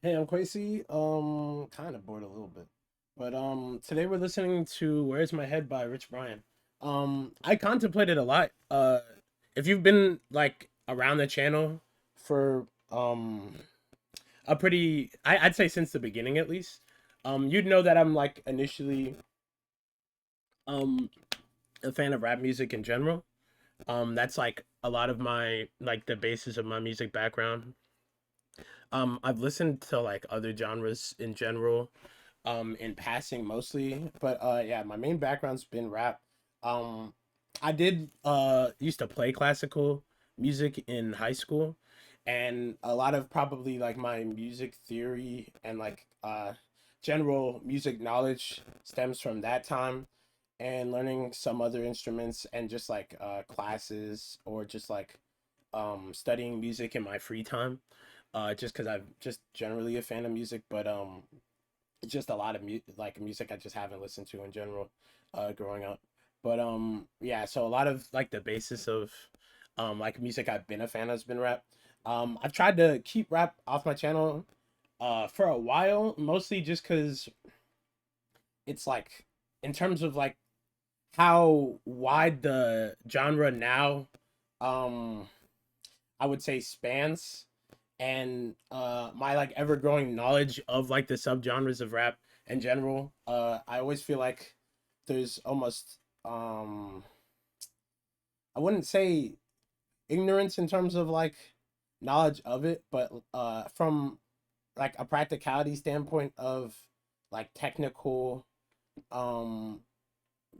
Hey, I'm Quasi. Kind of bored a little bit, but today we're listening to "Where's My Head" by Rich Brian. I contemplated a lot. If you've been like around the channel for a pretty, I'd say since the beginning at least, you'd know that I'm like initially um a fan of rap music in general. That's like a lot of my like the basis of my music background. I've listened to like other genres in general, in passing mostly, but yeah, my main background's been rap. Um, I did used to play classical music in high school, and a lot of probably like my music theory and like general music knowledge stems from that time and learning some other instruments and just like classes or just like studying music in my free time just because I'm just generally a fan of music, but just a lot of like music I just haven't listened to in general, growing up. But yeah, so a lot of like the basis of like music I've been a fan of has been rap. I've tried to keep rap off my channel for a while, mostly just because it's like in terms of like how wide the genre now, um I would say spans, and my like ever growing knowledge of like the subgenres of rap in general, I always feel like there's almost I wouldn't say ignorance in terms of like knowledge of it, but from like a practicality standpoint of like technical um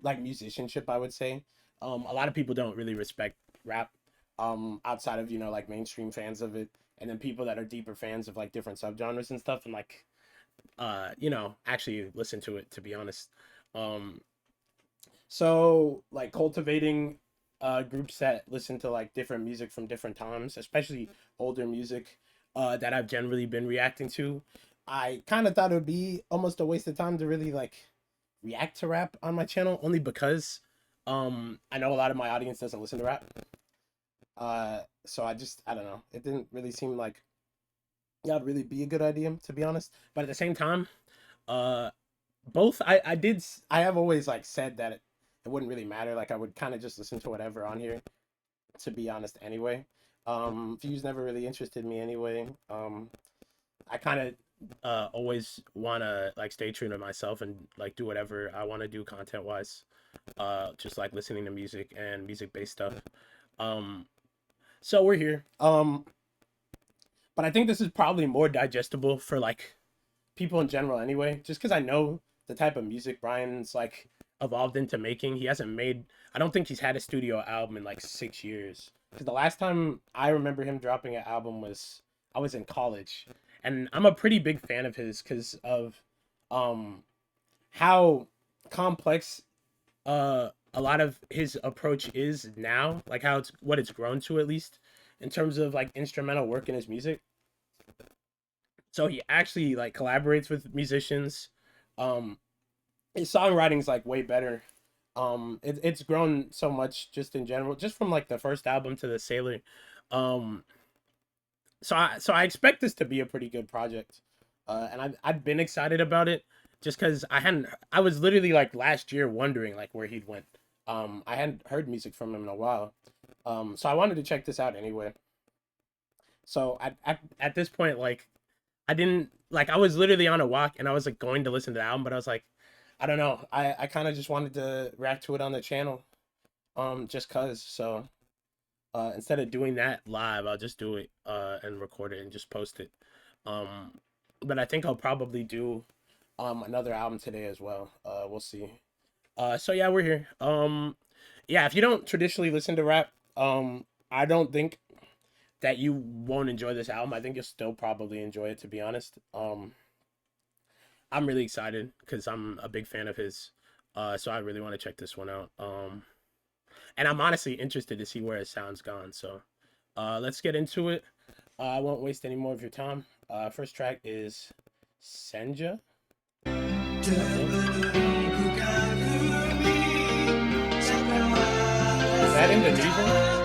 like musicianship, I would say. A lot of people don't really respect rap, outside of like mainstream fans of it, and then people that are deeper fans of like different subgenres and stuff, and like actually listen to it. To be honest, um, so like cultivating groups that listen to like different music from different times, especially older music that I've generally been reacting to. I kind of thought it would be almost a waste of time to really like react to rap on my channel, only because I know a lot of my audience doesn't listen to rap. So I don't know. It didn't really seem like that'd really be a good idea, to be honest. But at the same time, uh both I have always like said that it wouldn't really matter. Like I would kind of just listen to whatever on here, to be honest, anyway. Views never really interested me anyway. I kind of always want to like stay true to myself and like do whatever I want to do content wise. Just like listening to music and music based stuff. Um, so we're here. But I think this is probably more digestible for like people in general anyway, just because I know the type of music Brian's like evolved into making. He hasn't made, I don't think he's had a studio album in like 6 years. Because the last time I remember him dropping an album was I was in college, and I'm a pretty big fan of his because of um how complex a lot of his approach is now, like how it's what it's grown to, at least in terms of like instrumental work in his music. So he actually like collaborates with musicians. Um, his songwriting's like way better. It's grown so much just in general, just from like the first album to the Sailor. Um, so I expect this to be a pretty good project, and I've been excited about it just because I was literally like last year wondering like where he'd went. I hadn't heard music from him in a while. So I wanted to check this out anyway. So at this point, like I didn't like I was literally on a walk and I was like going to listen to the album, but I was like, I don't know. I kind of just wanted to react to it on the channel, just cause. So instead of doing that live, I'll just do it and record it and just post it. Um, but I think I'll probably do another album today as well. We'll see. So yeah, we're here. Yeah, if you don't traditionally listen to rap, I don't think that you won't enjoy this album. I think you'll still probably enjoy it, to be honest. I'm really excited because I'm a big fan of his. So I really want to check this one out. And I'm honestly interested to see where his sound's gone. So let's get into it. I won't waste any more of your time. First track is Sanja, I think. Is that Indonesian?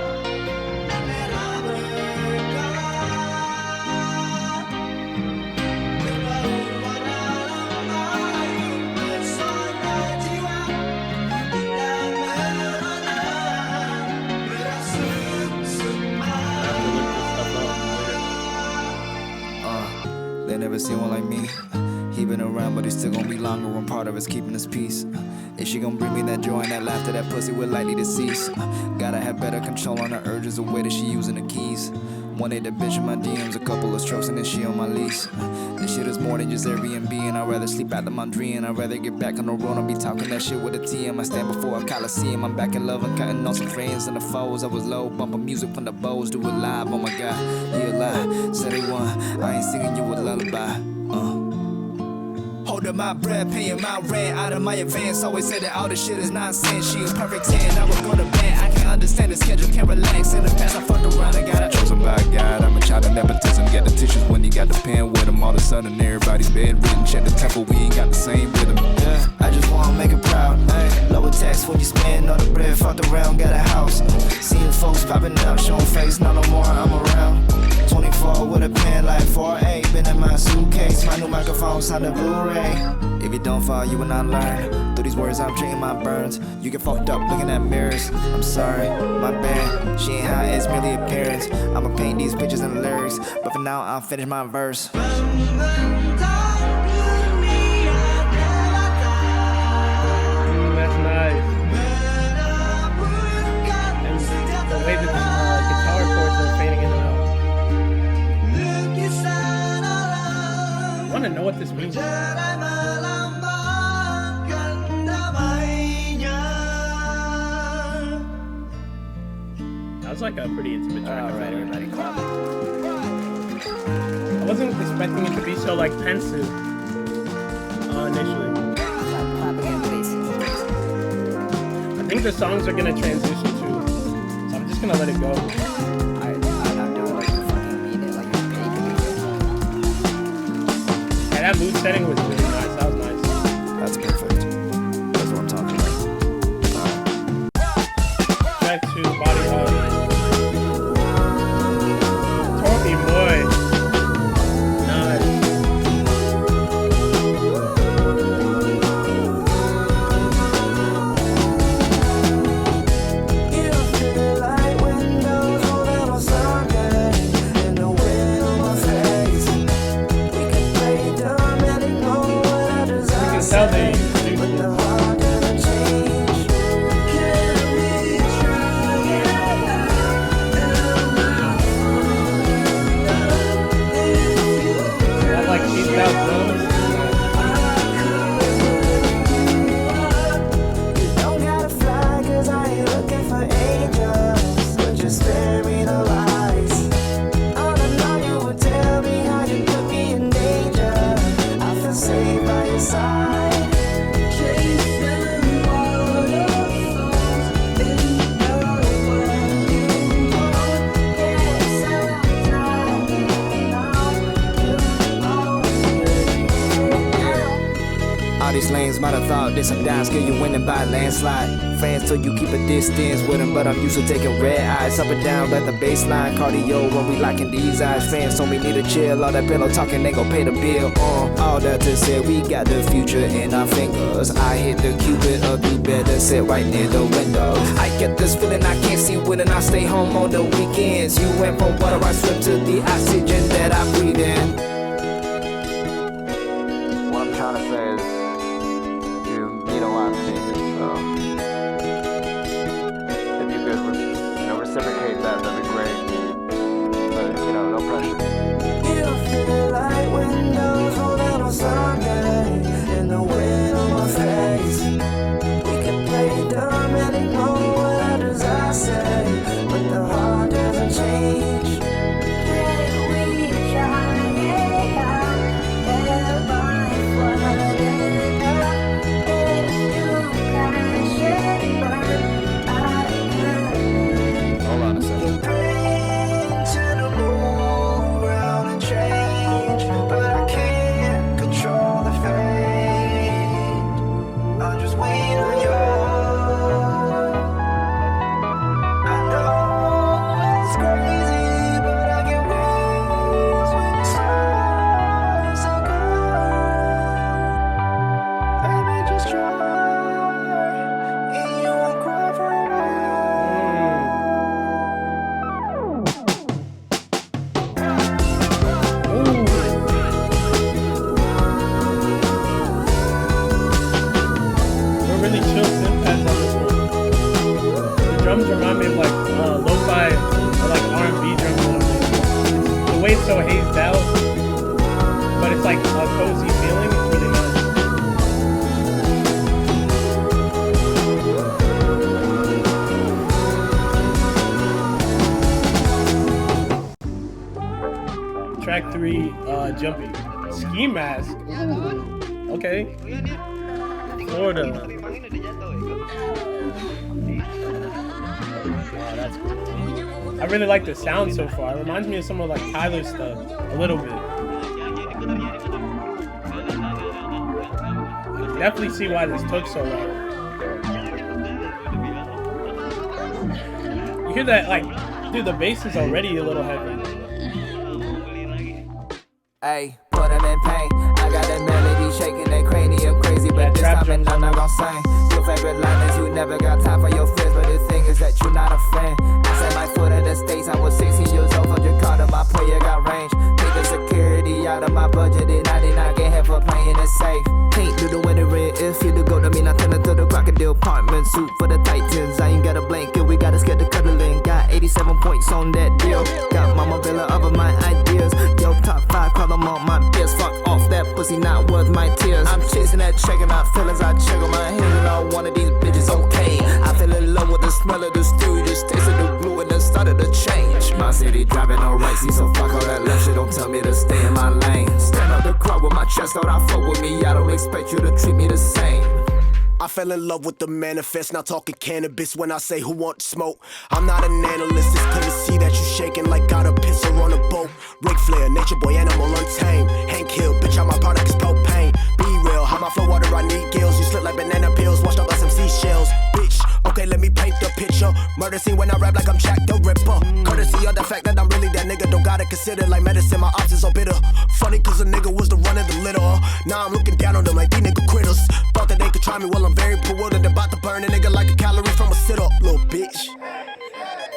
They never seen one like me. He been around, but he still gon' be longer when part of it's keeping his peace. Is she gon' bring me that joy and that laughter, that pussy will likely to cease? Gotta have better control on her urges, the way that she using the keys. One day the bitch in my DMs, a couple of strokes and then she on my lease. This shit is more than just Airbnb, and I'd rather sleep after my dream. I'd rather get back on the road and be talking that shit with a TM. I stand before a coliseum, I'm back in love and cutting on some friends and the foes. I was low, bumping music from the bows, do it live, oh my god, yeah lie. 71, I ain't singing you a lullaby. Holding my breath, paying my rent out of my advance. Always said that all this shit is nonsense. She was perfect 10, I would go to bed. I can't understand the schedule, can't relax. In the past I fucked around, I got chosen by God. I'm a child of nepotism, get the tissues when you got the pen with them. All of a sudden everybody's bedridden, check the tempo, we ain't got the same rhythm. Yeah, I just wanna make it proud. Ay, lower tax when you spend all the bread, fucked around, got a house. Seeing folks popping up, showing face, not no more, I'm around. 24 with a pen like 4-8, been in my suitcase, my new microphone sound a Blu-ray. If you don't fall, you will not learn. Through these words I'm treating my burns. You get fucked up looking at mirrors. I'm sorry, my bad. She ain't how it's merely appearance. I'ma paint these pictures and lyrics, but for now I'll finish my verse. That's nice. And the way that the guitar chords are fading in and out. I want to know what this means. That was like a pretty intimate track. Alright, everybody, clap. I wasn't expecting it to be so like pensive initially. Clap again, please. I think the songs are gonna transition too, so I'm just gonna let it go. I'm not doing like you fucking mean it, like you're making me. Yeah, that mood setting was really nice. That was nice. That's perfect. That's what I'm talking about. Back to Body Hug. Tormy boy. Nice. Tell they like deep out drums. Don't gotta fly, 'cause I ain't looking for angels. But just spare me the lies. All I know you would tell me how you put me in danger. I feel safe by your side. All these lanes might have thought this and down, scale you winning by a landslide. Friends till you keep a distance with them, but I'm used to taking red eyes up and down, let the baseline cardio when we locking these eyes. Friends told me need to chill, all that pillow talking ain't gon' pay the bill. All that to say we got the future in our fingers. I hit the cupid or do better, sit right near the window. I get this feeling I can't see when I stay home on the weekends. You went from water I swim to the oxygen that I breathe in. What I'm trying to say is you mean a lot to me, so if you could, reciprocate that, that'd be great. But, no pressure. You feel like windows roll down on Sunday, and the wind on my face. We can play dumb and ignore what others I say, but the heart doesn't change. We try, everybody for Jumpy. Ski mask. Ooh. Okay. Florida. Wow, that's cool. I really like the sound so far. It reminds me of some of like Tyler's stuff a little bit. Definitely see why this took so long. You hear that, like, dude, the bass is already a little heavy. Hey, put him in pain. I got that melody shaking that cranium crazy, but this time and I'm not gonna sing. Your favorite line is you never got time for your friends, but the thing is that you're not a friend. I set my foot in the States, I was 16 years old, from Jakarta, my player got range. Take the security out of my budget, and I did not get half for playing it safe. Can't do the winter red if you to go to me, not turn into the crocodile apartment suit for the Titans. I ain't got a blanket, we gotta get the cuddling. Got 87 points on that deal. Got Mama Villa of my ideas. Yo, top 5, call them on my biz. Fuck off that pussy, not worth my tears. I'm chasing that check and my feelings, I check on my hands and all one of these bitches, okay. I fell in love with the smell of the stew, just tasted the glue and then started to change. My city driving on right, see, so fuck all that left shit, don't tell me to stay in my lane. Stand up the crowd with my chest out, I fuck with me, I don't expect you to treat me the same. I fell in love with the manifest, not talking cannabis when I say who want smoke. I'm not an analyst, it's clear to see that you shaking like got a pisser on a boat. Ric Flair, nature boy, animal untamed. Hank Hill, bitch, how my product is propane. Be real, how my flow water, I need gills. You slip like banana peels, washed up by some seashells. Bitch, okay, let me paint the picture. Murder scene when I rap like I'm Jack the Ripper. Courtesy of the fact that I'm really that nigga, don't gotta consider like medicine, my ops is so bitter. Funny cause a nigga was the run of the litter. Now I'm looking down on them like these nigga critters. Thought that they could try me while I'm very bewildered, about to burn a nigga like a calorie from a sit-up, little bitch.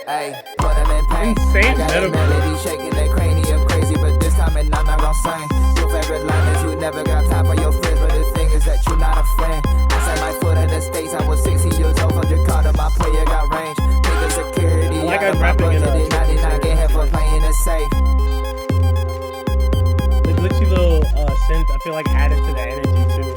Hey, put him in pain. Insane I got that metaphor. melody shaking that cranium crazy, but this time and I'm not gonna sing. Your favorite line is you never got time for your friends, but the thing is that you're not a friend. I set my foot in the States, I was 16 years old, from Jakarta, my player got range. Take the security I like out of I'm my rapping budget, in and I did not get half for playing it safe. The glitchy little synth, I feel like added to the energy too.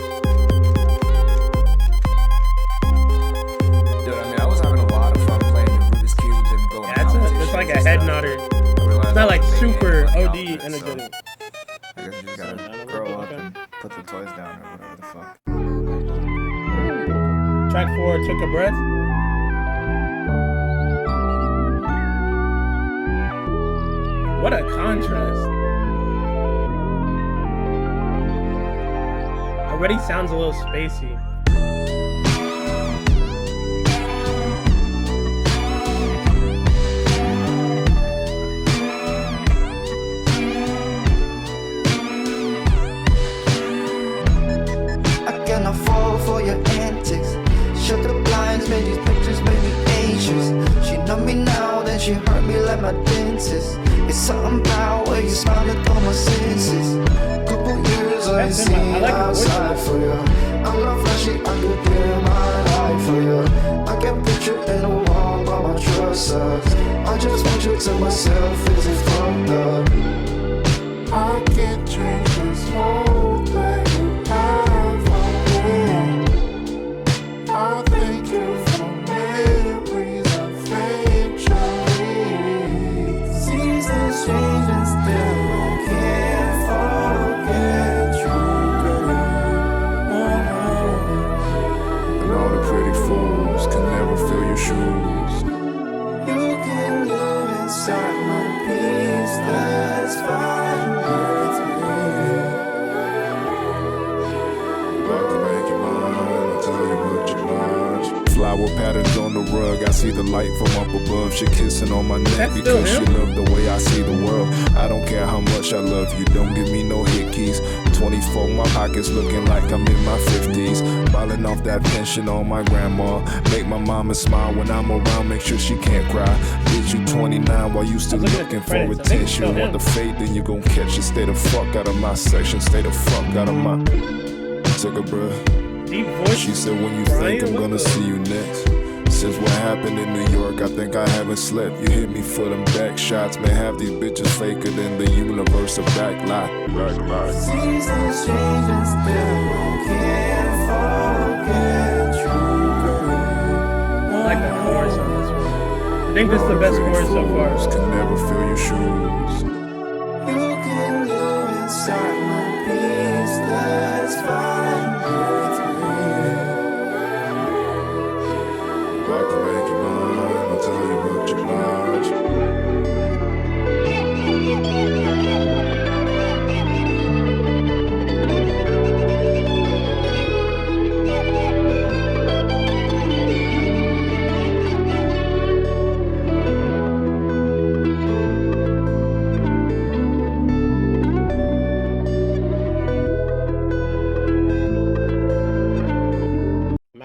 It's like a head nodder. It's not like super OD energetic. I guess you just gotta grow up and put the toys down or whatever the fuck. Track 4, Took a Breath. What a contrast. Already sounds a little spacey. I fall for your antics. Shut the blinds, made these pictures made me anxious. She know me now, then she hurt me like my dentist. It's something about where you smile at all my senses. Couple years I ain't seen outside for you. I'm not flashy, I could give my life for you. I can picture in a wall by my trust us. I just want you to myself, is it fucked up? I can't change this whole thing. I'll thank you for memories of victory. Seems so strange and still I can't forget you, girl. And all the pretty fools can never fill your shoes. You can live inside my peace, that's fine with me. About to make you mine, I'll tell you what you love. Flower patterns on the rug, I see the light from up above. She kissing on my neck That's because still she love the way I see the world. I don't care how much I love you, don't give me no hickeys. 24, my pockets looking like I'm in my 50s. Balling off that pension on my grandma. Make my mama smile when I'm around, make sure she can't cry. Bitch, you 29 while you still looking for attention. Want the fade, then you gon' catch it. Stay the fuck out of my section, stay the fuck out of my... Take a breath. Deep voice. She said when you think I'm gonna see you next. Since what happened in New York, I think I haven't slept. You hit me for them back shots. Man, have these bitches faker than the universe, a back lie. Seems so strange and still I can't forget you, girl. I like that chorus on this one. I think this is the best chorus so far. Can never fill your shoes. You can live inside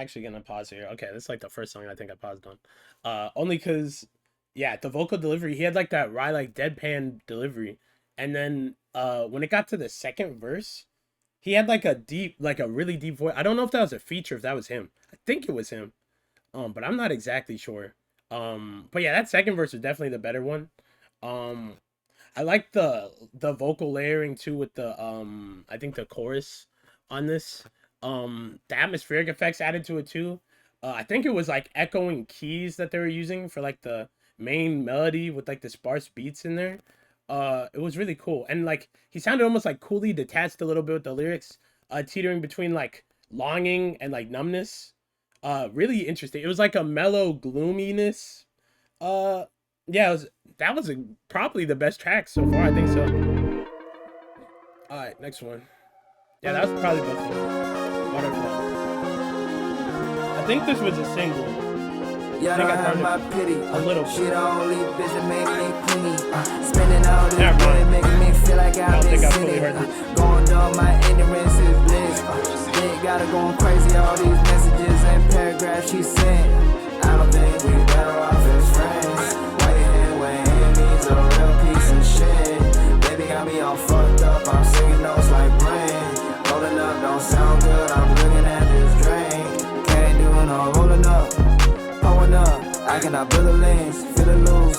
actually gonna pause here. Okay, this is like the first song I think I paused on. Only because, yeah, the vocal delivery, he had like that wry, like deadpan delivery, and then when it got to the second verse, he had like a really deep voice. I don't know if that was a feature, if that was him. I think it was him. But I'm not exactly sure. But yeah, that second verse is definitely the better one. Um, I like the vocal layering too with the I think the chorus on this. The atmospheric effects added to it too. I think it was like echoing keys that they were using for like the main melody with like the sparse beats in there. It was really cool. And like he sounded almost like coolly detached a little bit with the lyrics, teetering between like longing and like numbness. Really interesting. It was like a mellow gloominess. Uh yeah, that was probably the best track so far. I think so. All right, next one. Yeah, that was probably the best one. Butterfly. I think this was a single. Yeah, I think I have heard my it pity. a little She bit. the only bitch that make me clingy. Spending all this Never money, mind. making me feel like I I've don't been think I fully sinning. heard this. Going dumb, my ignorance is bliss. Dick got her going crazy, all these messages and paragraphs she sent. I don't think we better off as friends. Why you here when me's a real piece of shit? Baby got me all fucked up, I'm singing notes like brain. Rolling up don't sound good, I'm looking at this drain. Can't do no rolling up, pulling up. I cannot build a lens, feel it loose.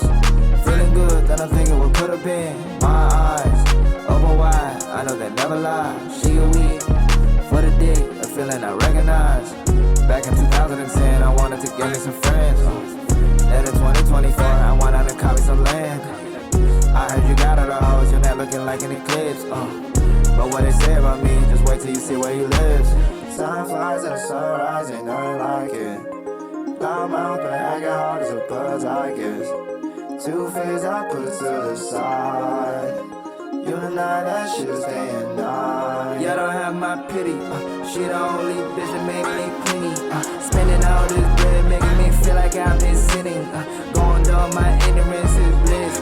Feeling good, then I'm thinking what could have been. My eyes, open wide, I know they never lie. She a weak, for the dick, a feeling I recognize. Back in 2010, I wanted to get me some friends. Then in 2024, I went out and caught me some land. I heard you got other hoes, you're not looking like an eclipse. But what they say about me, just wait till you see where he lives. Time flies and the sunrise, ain't nothing like it. Loud mouth, but I got hard as a buzz, I guess. Two-faced, I put it to the side. You and I, that shit is day and night. Yeah, don't have my pity. She the only bitch that make me clingy. Spending all this bread, making me feel like I've been sinning. Going dumb, my ignorance is bliss.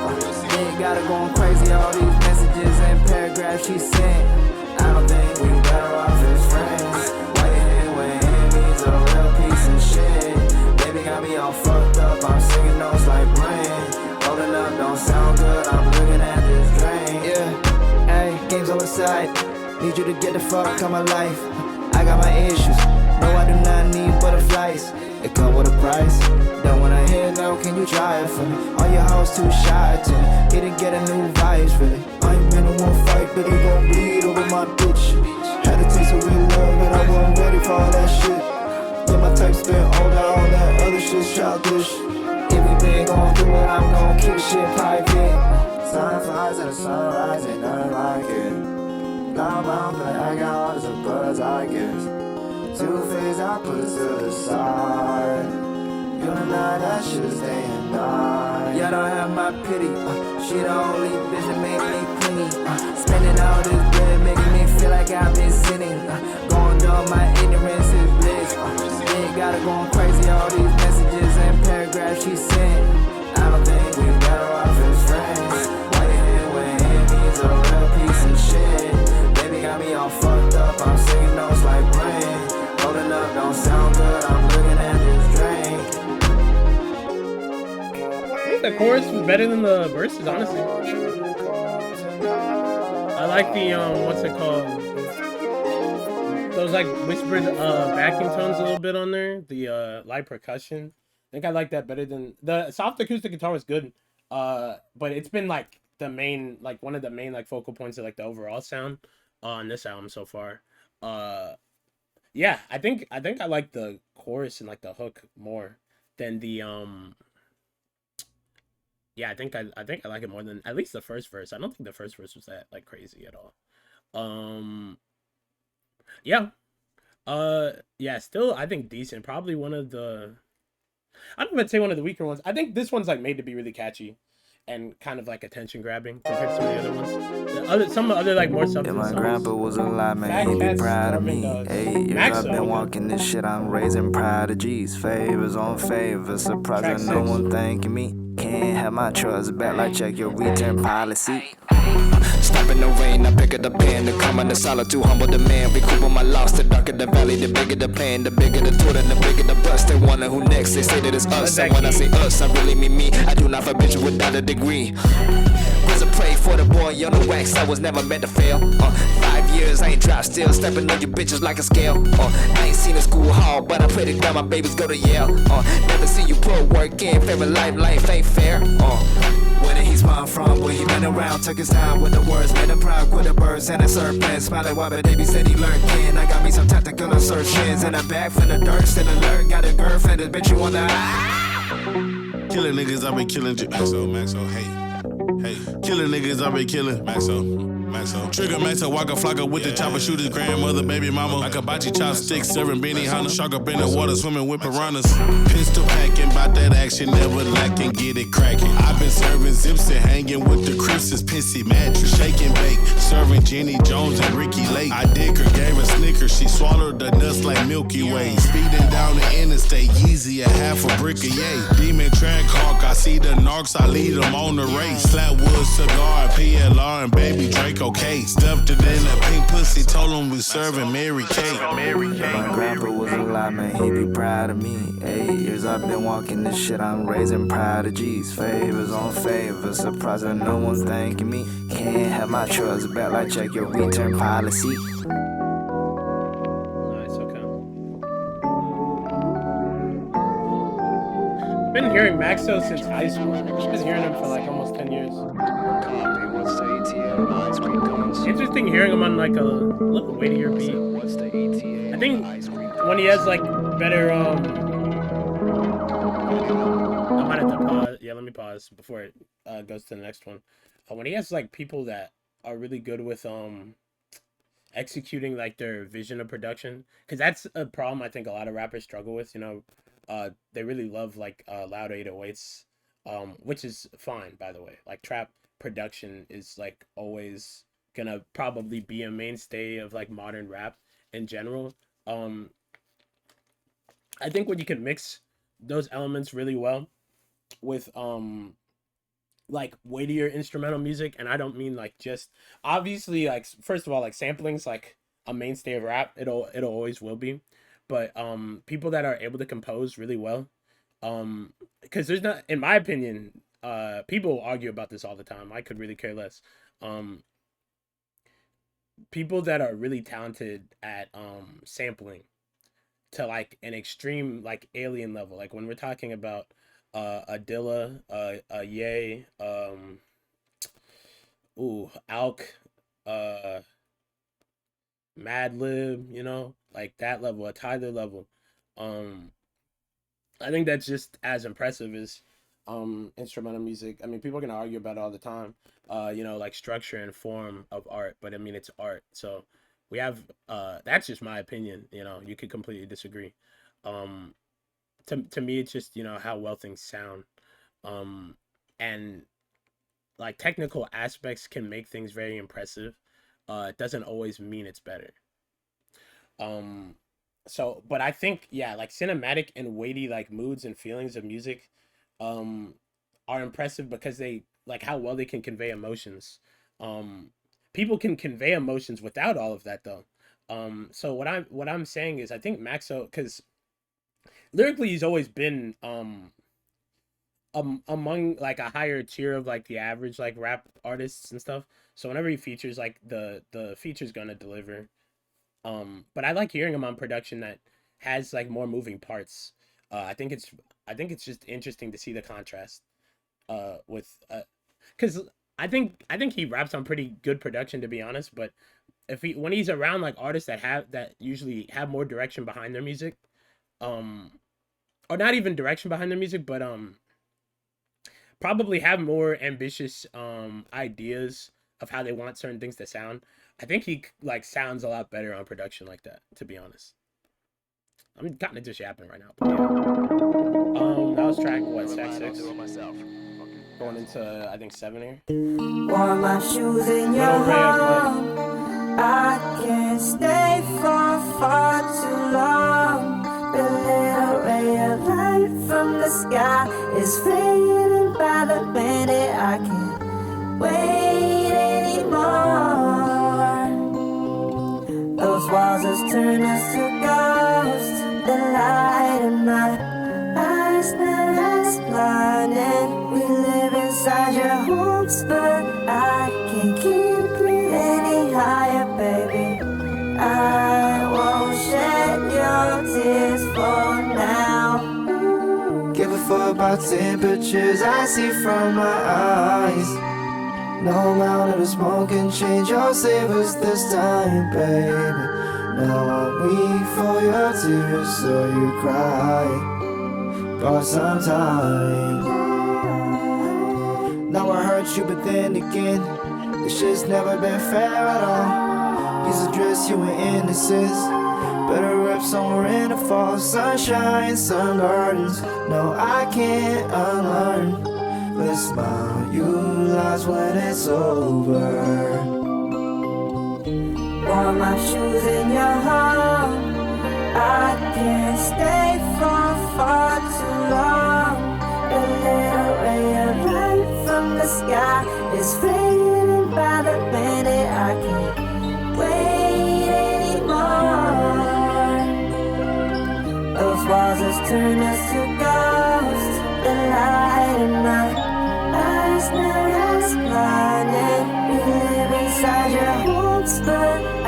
Dick got her going crazy, all these messages and paragraphs she sent. I don't think we better off as friends. Why you here when me's a real piece of shit? Baby got me all fucked up, I'm singing notes like brain. Rolling up don't sound good, I'm looking at this drain. Yeah, hey, game's on the side. Need you to get the fuck out my life. I got my issues, no I do not need butterflies. It come with a price. Don't wanna hear no, can you try it for me? All your hoes too shy to me. Here to get a new vibes really. I ain't been in one fight, but it gon' bleed over my bitch. Had to taste of real love, but I wasn't ready for all that shit. Yeah, my type spent all that other shit's childish. If we been going through it, I'm gon' keep the shit private. Time flies and the sunrise, ain't nothing like it. Loud mouth, but I got hard as a buzz, I guess. Two-faced, I put it to the side. You and I, that shit is day and night. Yeah, don't have my pity. She the only bitch that make me clingy. Spending all this bread, making me feel like I've been sinning. Going dumb, my ignorance is bliss. Dick got her going crazy, all these messages and paragraphs she sent. I don't think we better off as friends. Why you here when me's a real piece of shit? Baby got me all fucked up, I'm singing notes like brain. Rolling up don't sound good, I'm looking at this drain. I think the chorus was better than the verses, honestly. I like the what's it called? Those like whispered backing tones a little bit on there. The light percussion. I think I like that better than the soft acoustic guitar was good. But it's been like the main, like one of the main like focal points of like the overall sound on this album so far. Yeah, I think I like the chorus and like the hook more than the yeah, I think I like it more than at least the first verse. I don't think the first verse was that like crazy at all. Yeah. Yeah, still I think decent. Probably one of the I don't even say one of the weaker ones. I think this one's like made to be really catchy and kind of like attention grabbing compared to some of the other ones. Some other like more substance If my songs. grandpa was alive, man, Fat he'd be Cats, proud of Starving me. Dogs. 8 years Max I've been Song. walking this shit, I'm raising prodigies. Favors on favors, surprised Track that no 6. one thanking me. Can't have my trust back, like check your return policy. Stop in the rain, I pick up the pen. The calm and the solitude, humble the man. Recoup on my loss, the darker the valley, the bigger the plan. The bigger the tour, the bigger the bust. They wonder who next, they say that it's us. And when I say us, I really mean me. I do not forbid you without a degree. Was a pray for the boy on the wax, I was never meant to fail. 5 years, I ain't dropped still, stepping on you bitches like a scale. I ain't seen a school hall, but I pray to God my babies go to Yale. Never see you put work in, favorite life ain't fair. Where did he spawn from? Where he been around, took his time with the words, made him proud with the birds and a serpent. Smiling while the baby said he lurking. I got me some tactical assertions in the back from the dirt, still alert. Got a girlfriend, this bitch you wanna. Killing niggas, I been killing. Maxo, hey. Killing niggas, I been killing. Maxo. Trigger Maxo, Waka Flocka with the chopper, shoot his grandmother, baby mama. Like a hibachi chopsticks, serving beanie Honda. Shark up in the water, swimming with piranhas. Pistol packing, bout that action, never lacking, get it cracking. I been serving zips and hanging with the Crips, pissy mattress. Shake and bake, serving Jenny Jones and Ricky Lake. I dick her, gave her Snickers, she swallowed the nuts like Milky Way. Speeding down the interstate, Yeezy, a half a brick of yay. Demon track hawk, I see the narcs, I lead them on the race. Flatwood cigar, PLR, and baby Draco K. Stuffed it in a pink pussy, told him we serving Mary Kate. My grandpa was alive, man, he be proud of me. 8 years I've been walking this shit, I'm raising prodigies. Favors on favors, surprised that no one's thanking me. Can't have my trust back, like check your return policy. Nice, okay. I've been hearing Maxo since high school. I've been hearing him for like almost 10 years. What's the ETA? Ice cream cones. Interesting hearing him on like a little weightier beat. What's the ETA? I think when he has like better I might have to pause. Yeah, let me pause before it goes to the next one. When he has like people that are really good with executing like their vision of production, because that's a problem I think a lot of rappers struggle with. You know, they really love like loud 808s, which is fine, by the way. Like trap production is like always gonna probably be a mainstay of like modern rap in general. I think when you can mix those elements really well with like weightier instrumental music, and I don't mean like just obviously like first of all like sampling's like a mainstay of rap. It'll always will be, but people that are able to compose really well, because there's not, in my opinion, people argue about this all the time. I could really care less. People that are really talented at sampling to like an extreme like alien level, like when we're talking about a Dilla, a Ye, Alk, Madlib, you know, like that level, a Tyler level. I think that's just as impressive as instrumental music. I mean, people are gonna argue about it all the time, you know, like structure and form of art, but I mean it's art. So we have that's just my opinion, you know, you could completely disagree. To me it's just, you know, how well things sound. And like technical aspects can make things very impressive. It doesn't always mean it's better. So but I think, yeah, like cinematic and weighty like moods and feelings of music are impressive because they like how well they can convey emotions. People can convey emotions without all of that though. So what I'm saying is I think Maxo, because lyrically he's always been among like a higher tier of like the average like rap artists and stuff. So whenever he features, like the feature's gonna deliver. But I like hearing him on production that has like more moving parts. I think it's just interesting to see the contrast with because I think he raps on pretty good production, to be honest. But when he's around like artists that usually have more direction behind their music, or not even direction behind their music, but probably have more ambitious ideas of how they want certain things to sound. I think he like sounds a lot better on production like that, to be honest. I'm kind of just yapping right now. But yeah. That was track what, track 6? Going into I think 7 here. Wore my shoes in your home. I can't stay for too long. The little ray of light from the sky is fading by the minute. I can't wait anymore. walls has turned us to ghosts. The light in my eyes now is blinding. We live inside your homes, but I can't keep breathing any higher, baby. I won't shed your tears for now. Give a fuck about temperatures I see from my eyes. No amount of the smoke can change your savors this time, baby. Now I'm weak for your tears, so you cry. For some time. Now I hurt you, but then again, this shit's never been fair at all. Used to dress you in innocence, better rip somewhere in the fall. Sunshine, sun burdens. No, I can't unlearn the smile you lost when it's over. Wore my shoes in your home. I can't stay for far too long. A little ray of light from the sky is fading by the minute. I can't wait anymore. Those walls has turned us to ghosts. The light in my eyes now is blinding. We live inside your homes, but I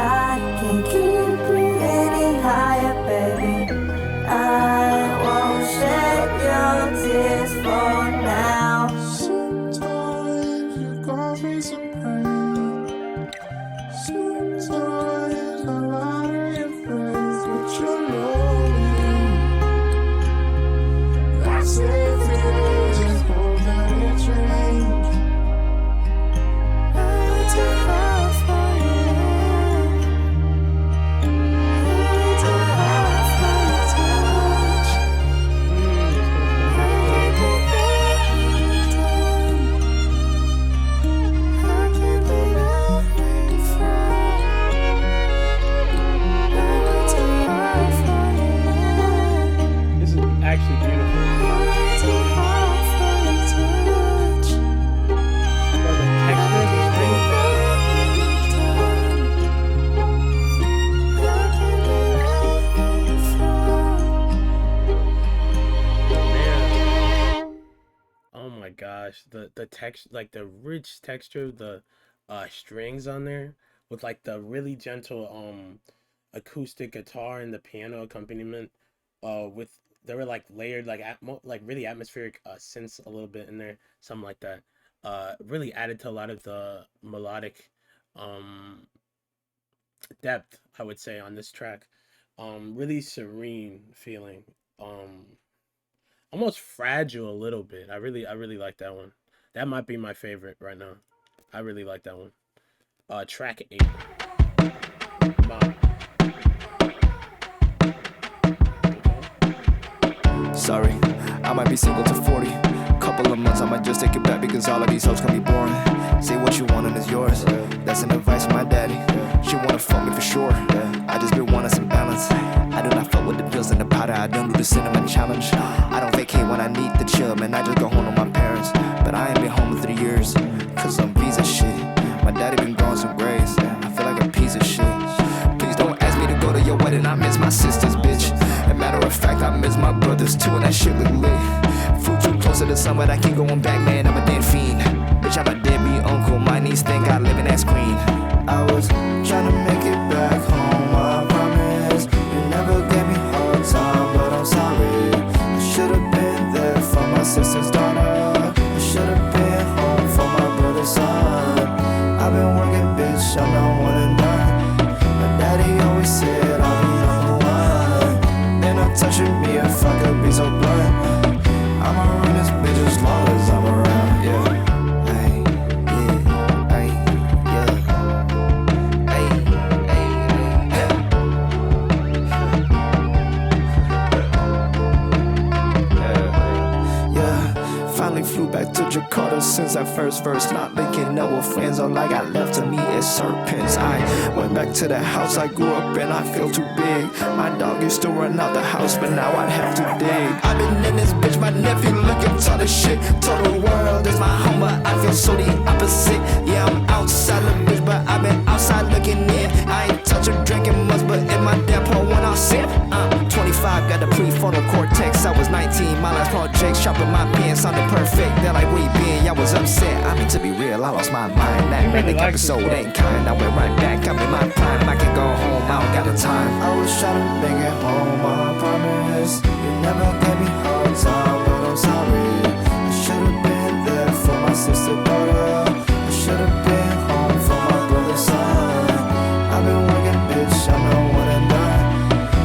can't keep breathing any higher, baby. I won't shed your tears for now. Sometimes you cause me some pain. Sometimes I lie to your face, but you're lonely. That's it, just hope that it change. I need to love for you. This is actually beautiful. Or the texture of the string. Man. Oh my gosh, the text, like the rich texture of the strings on there with like the really gentle acoustic guitar and the piano accompaniment with they were like layered like like really atmospheric synths a little bit in there, something like that. Really added to a lot of the melodic um depth, I would say, on this track. Really serene feeling. Almost fragile a little bit. I really like that one. That might be my favorite right now. I really like that one. Track 8. Mom. Sorry, I might be single to 40. Couple of months, I might just take it back because all of these hoes can be boring. Say what you want and it's yours. That's an advice from my daddy. She wanna fuck me for sure. I just been wanting some balance. I do not fuck with the pills and the powder. I don't do the cinnamon challenge. I don't vacate when I need the chill, man. I just go home to my parents. But I ain't been home in 3 years, cause I'm visa shit. My daddy been growing some grays. I feel like a piece of shit. Please don't ask me to go to your wedding. I miss my sisters, bitch. As a matter of fact, I miss my brothers too, and that shit look lit. Flew too close to the sun, but I keep going back, man. I'm a dead fiend. Bitch, I'm a deadbeat uncle. My niece think I live in as queen. I was trying to make it back home, I promise. You never gave me hard time, but I'm sorry. I should've been there for my sister's daughter. I should've been home for my brother's son. I've been working, bitch, I'm not one and done. My daddy always said I'll be number one. Then I'm touching me if I could be so blunt. I'ma run this bitch as long as I'm around, yeah. Flew back to Jakarta since that first verse. Not linking up with friends, all I got left to me is serpents. I went back to the house I grew up in, I feel too big. My dog used to run out the house, but now I'd have to dig. I've been in this bitch, my nephew looking tall as shit. Total world is my home, but I feel so the opposite. Yeah, I'm outside the bitch, but I've been outside looking in. I ain't touching drinking much, but had a prefrontal cortex. I was 19, my last project, sharpen my pen, sounded perfect. They're like, where you been? I was upset. I mean, to be real, I lost my mind. That manic episode ain't kind. I went right back, I'm in my prime. I can go home, I don't got the time. I was trying to make it home, I promise. You never gave me hard time, but I'm sorry. I should've been there for my sister daughter. I should've been home for my brother's son. I've been working, bitch, I know what I done.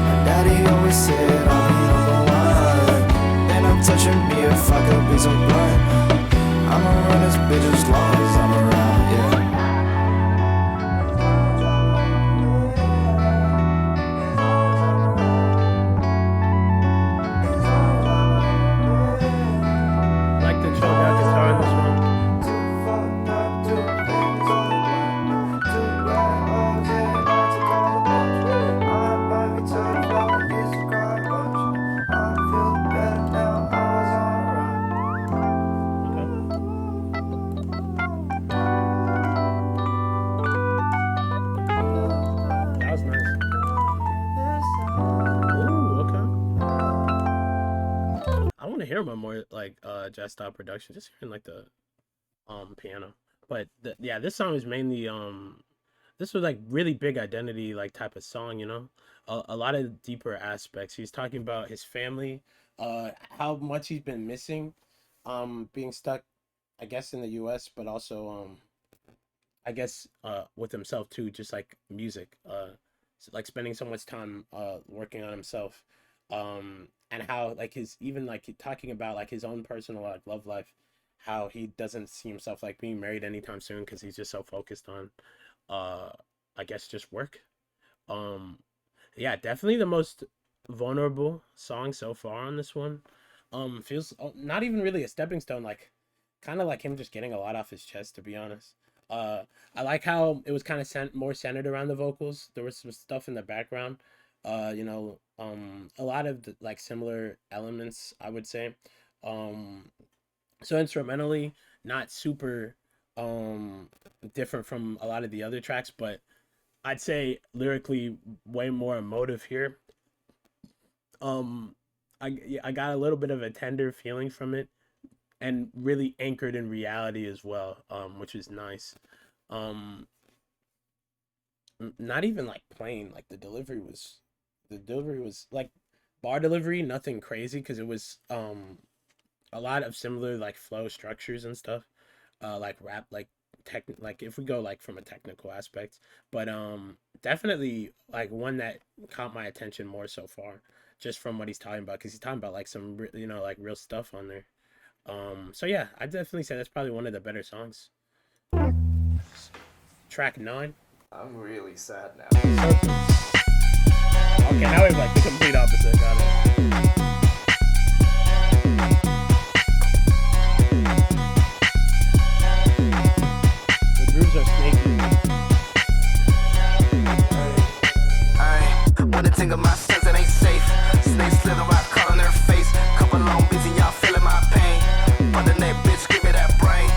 My daddy always said I'll be number one. And I'm touching me if I could be so blunt. I'ma run this bitch as long as I'm around, yeah. Like the chill out guitar in this one. That was nice. Ooh, okay. I want to hear more like jazz style production, just hearing like the piano. But yeah, this song is mainly this was like really big identity like type of song, you know. A lot of deeper aspects. He's talking about his family, how much he's been missing, being stuck, I guess, in the US, but also I guess with himself too, just like music, like spending so much time working on himself, and how like his even like talking about like his own personal like love life, how he doesn't see himself like being married anytime soon because he's just so focused on I guess just work. Yeah, definitely the most vulnerable song so far on this one. Feels not even really a stepping stone, like kind of like him just getting a lot off his chest, to be honest. I like how it was kind of more centered around the vocals. There was some stuff in the background, you know, a lot of like similar elements, I would say. So instrumentally, not super different from a lot of the other tracks, but I'd say lyrically way more emotive here. I got a little bit of a tender feeling from it, and really anchored in reality as well, which is nice. Not even like plain, like the delivery was like bar delivery, nothing crazy, because it was a lot of similar like flow structures and stuff, like rap, like like if we go like from a technical aspect, but definitely like one that caught my attention more so far, just from what he's talking about, because he's talking about like some you know, like real stuff on there. So yeah, I definitely say that's probably one of the better songs. Track 9. I'm really sad now. Okay, now we have like the complete opposite. Got it. The grooves are snaky. When the thing of my sense, it ain't safe. Snakes slither, I caught on their face. Couple long beats and y'all feeling my pain. For the neck, bitch, give me that brain.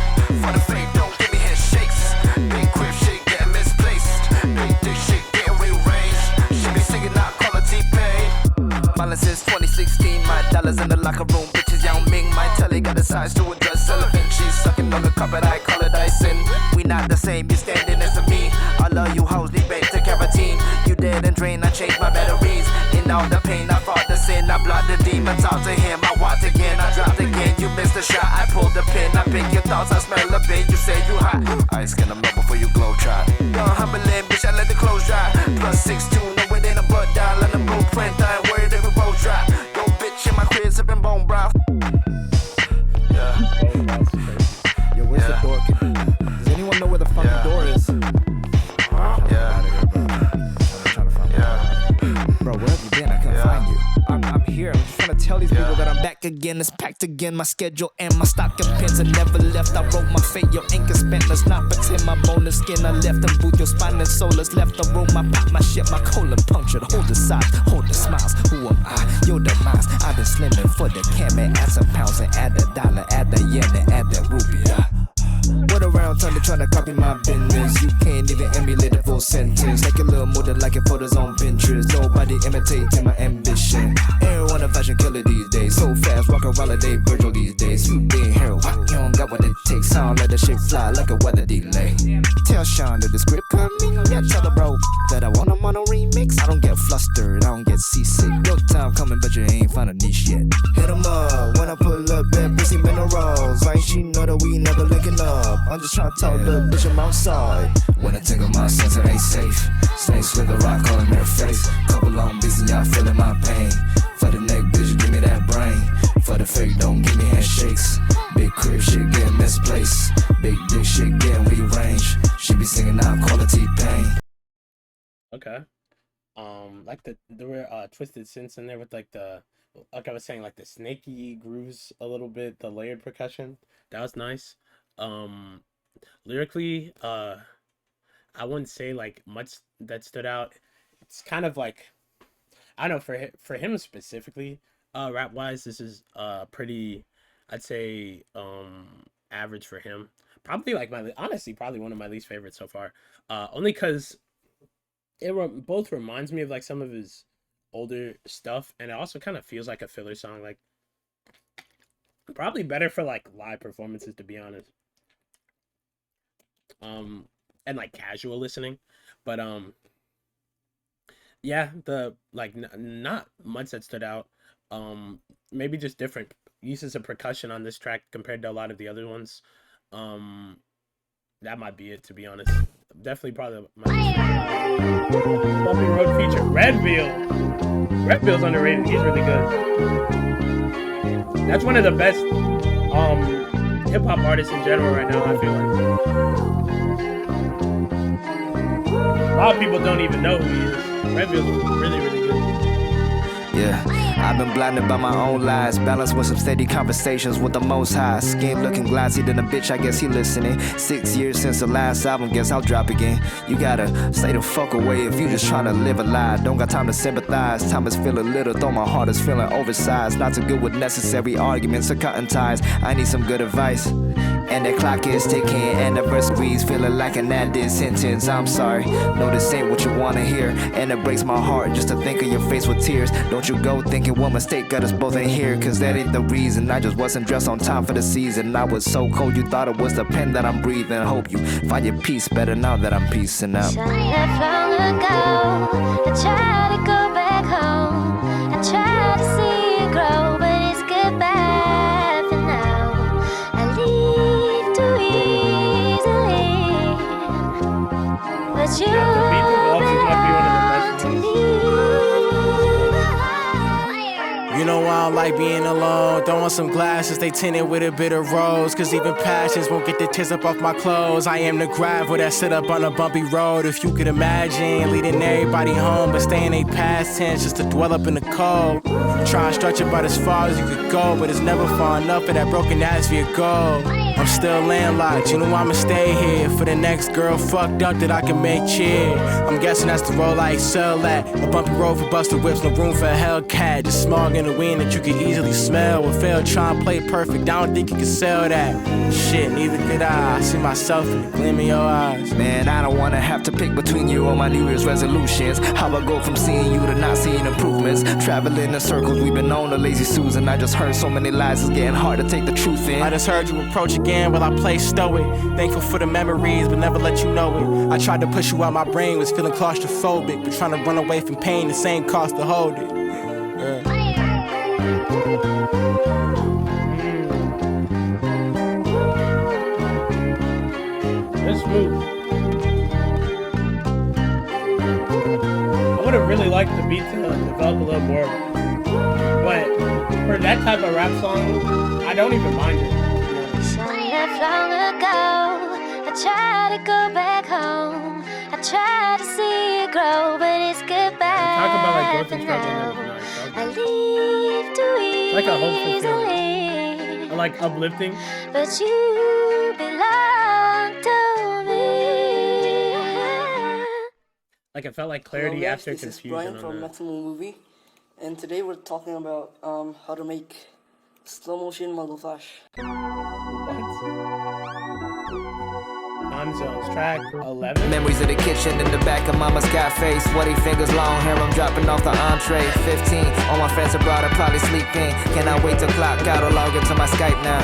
For the fake, don't give me head shakes. Big crib shit getting misplaced. Big dick shit getting rearranged. She be singing out quality paid. Violence since 2016. My dollars in the locker room, bitches Yao Ming. My telly got the size to address Sullivan. She's sucking on the carpet, I call it icing. We not the same, you standing next to me. I love you hoes, need back to carotene. You dead and drained, I changed my batteries. In all the pain, I fought the sin. I blocked the demon, talk to him. I walked again, I dropped again. You missed the shot, I pulled the pin. I pick your thoughts, I smell a bit. You say you hot. Ice skin, I'm low before you glow try. Young humbling, bitch, I let the clothes dry. Plus 6'2", no it ain't a blood dial. On the blueprint, I ain't worried if we both dry. Yo, bitch, in my crib, sipping bone broth. Yeah. Yo, where's the door? Does anyone know where the fucking door is? Bro, where have you been? I can't find you. I'm here. I'm just trying to tell these people that I'm back again. It's packed again. My schedule and my stock and pins are never left. I wrote my fate. Your ink is spent. Let's not pretend my bone and skin. I left them boot. Your spine and soulless left the room. I pop my shit. My colon punctured. Hold the size. Hold the smiles. Who am I? Your demise. I've been slimming for the cam and add some pounds and add a dollar, add the yen and add the rupee. What around time to try to copy my business? You can't even emulate the full sentence. Like a little more than like photos on Pinterest. Nobody imitating my ambition. Everyone a fashion killer these days. So fast, walk around like they Virgil these days. You been here, what? You don't got what it takes. Sound let the shit fly like a weather delay. Tell Sean that the script coming. Yeah, tell the bro that I want him on a remix. I don't get flustered, I don't get seasick. Your time coming, but you ain't found a niche yet. Hit 'em up when I pull up, that pussy minerals. Like she know that we never linking up. I'm just trying to talk the bitch, I'm outside. When I take my sense, it ain't safe. Snake slither rock, calling her face. Couple long beats and y'all feeling my pain. For the neck, bitch, give me that brain. For the fake, don't give me handshakes. Big crib shit getting misplaced. Big dick shit getting rearranged. She be singing out quality pain. Okay. Like there were twisted synths in there with like like I was saying, like the snaky grooves a little bit, the layered percussion. That was nice. Lyrically, I wouldn't say like much that stood out. It's kind of like, I don't know, for him specifically, rap wise, this is pretty, I'd say average for him. Probably like honestly probably one of my least favorites so far. Only because both reminds me of like some of his older stuff, and it also kind of feels like a filler song. Like probably better for like live performances, to be honest. And like casual listening, but yeah, the like not much that stood out. Maybe just different uses of percussion on this track compared to a lot of the other ones. That might be it, to be honest. Definitely probably my Bumpy Road feature. Redfield's underrated. He's really good. That's one of the best hip hop artists in general right now, I feel like. A lot of people don't even know who he is. Redfield's really, really good. Yeah, I've been blinded by my own lies. Balanced with some steady conversations with the most high. Skin looking glassy than a bitch, I guess he listening. 6 years since the last album, guess I'll drop again. You gotta stay the fuck away if you just trying to live a lie. Don't got time to sympathize. Time is feeling little, though my heart is feeling oversized. Not too good with necessary arguments or cutting ties. I need some good advice. And the clock is ticking, anniversaries feeling like an added sentence. I'm sorry, no, this ain't what you wanna hear. And it breaks my heart just to think of your face with tears. Don't you go thinking one mistake got us both in here, cause that ain't the reason. I just wasn't dressed on time for the season. I was so cold you thought it was the pen that I'm breathing. Hope you find your peace better now that I'm peacing out. Left long ago, I tried to go back home. I tried to see it grow, but it's goodbye for now. I leave too easily, but you belong to me. You know I don't like being alone. Throwing some glasses, they tinted with a bit of rose. Cause even passions won't get the tears up off my clothes. I am the gravel that sit up on a bumpy road. If you could imagine leading everybody home, but staying a past tense just to dwell up in the cold. Try and stretch about as far as you could go, but it's never far enough for that broken ass vehicle. I'm still landlocked, you know I'ma stay here for the next girl fucked up that I can make cheer. I'm guessing that's the role I excel at. A bumpy road for busted whips, no room for a Hellcat. Just smog in the wind that you can easily smell. Or fail trying to play perfect, I don't think you can sell that. Shit, neither could I see myself in the gleam of your eyes. Man, I don't wanna have to pick between you and my New Year's resolutions. How I go from seeing you to not seeing improvements. Traveling in circles, we've been on a lazy Susan. I just heard so many lies, it's getting hard to take the truth in. I just heard you approach again while I play stoic. Thankful for the memories, but never let you know it. I tried to push you out my brain, was feeling claustrophobic, but trying to run away from pain, the same cost to hold it. That's smooth. I would have really liked the beat to develop a little more, but for that type of rap song, I don't even mind it. Left long ago, I tried to go back home. I tried to see it grow, but it's goodbye. Talk about like growth and struggle. I leave too easily, Like a hopeful feeling. I like uplifting. but you belong to me. Like it felt like clarity Hello, after this is confusion. Brian On from that. Metal Movie, and today we're talking about how to make slow motion model flash. What? Time Zones, track 11. Memories of the kitchen in the back of mama's cafe. Sweaty fingers, long hair, I'm dropping off the entree. 15, all my friends abroad are probably sleeping. Cannot wait to clock out or log into my Skype now.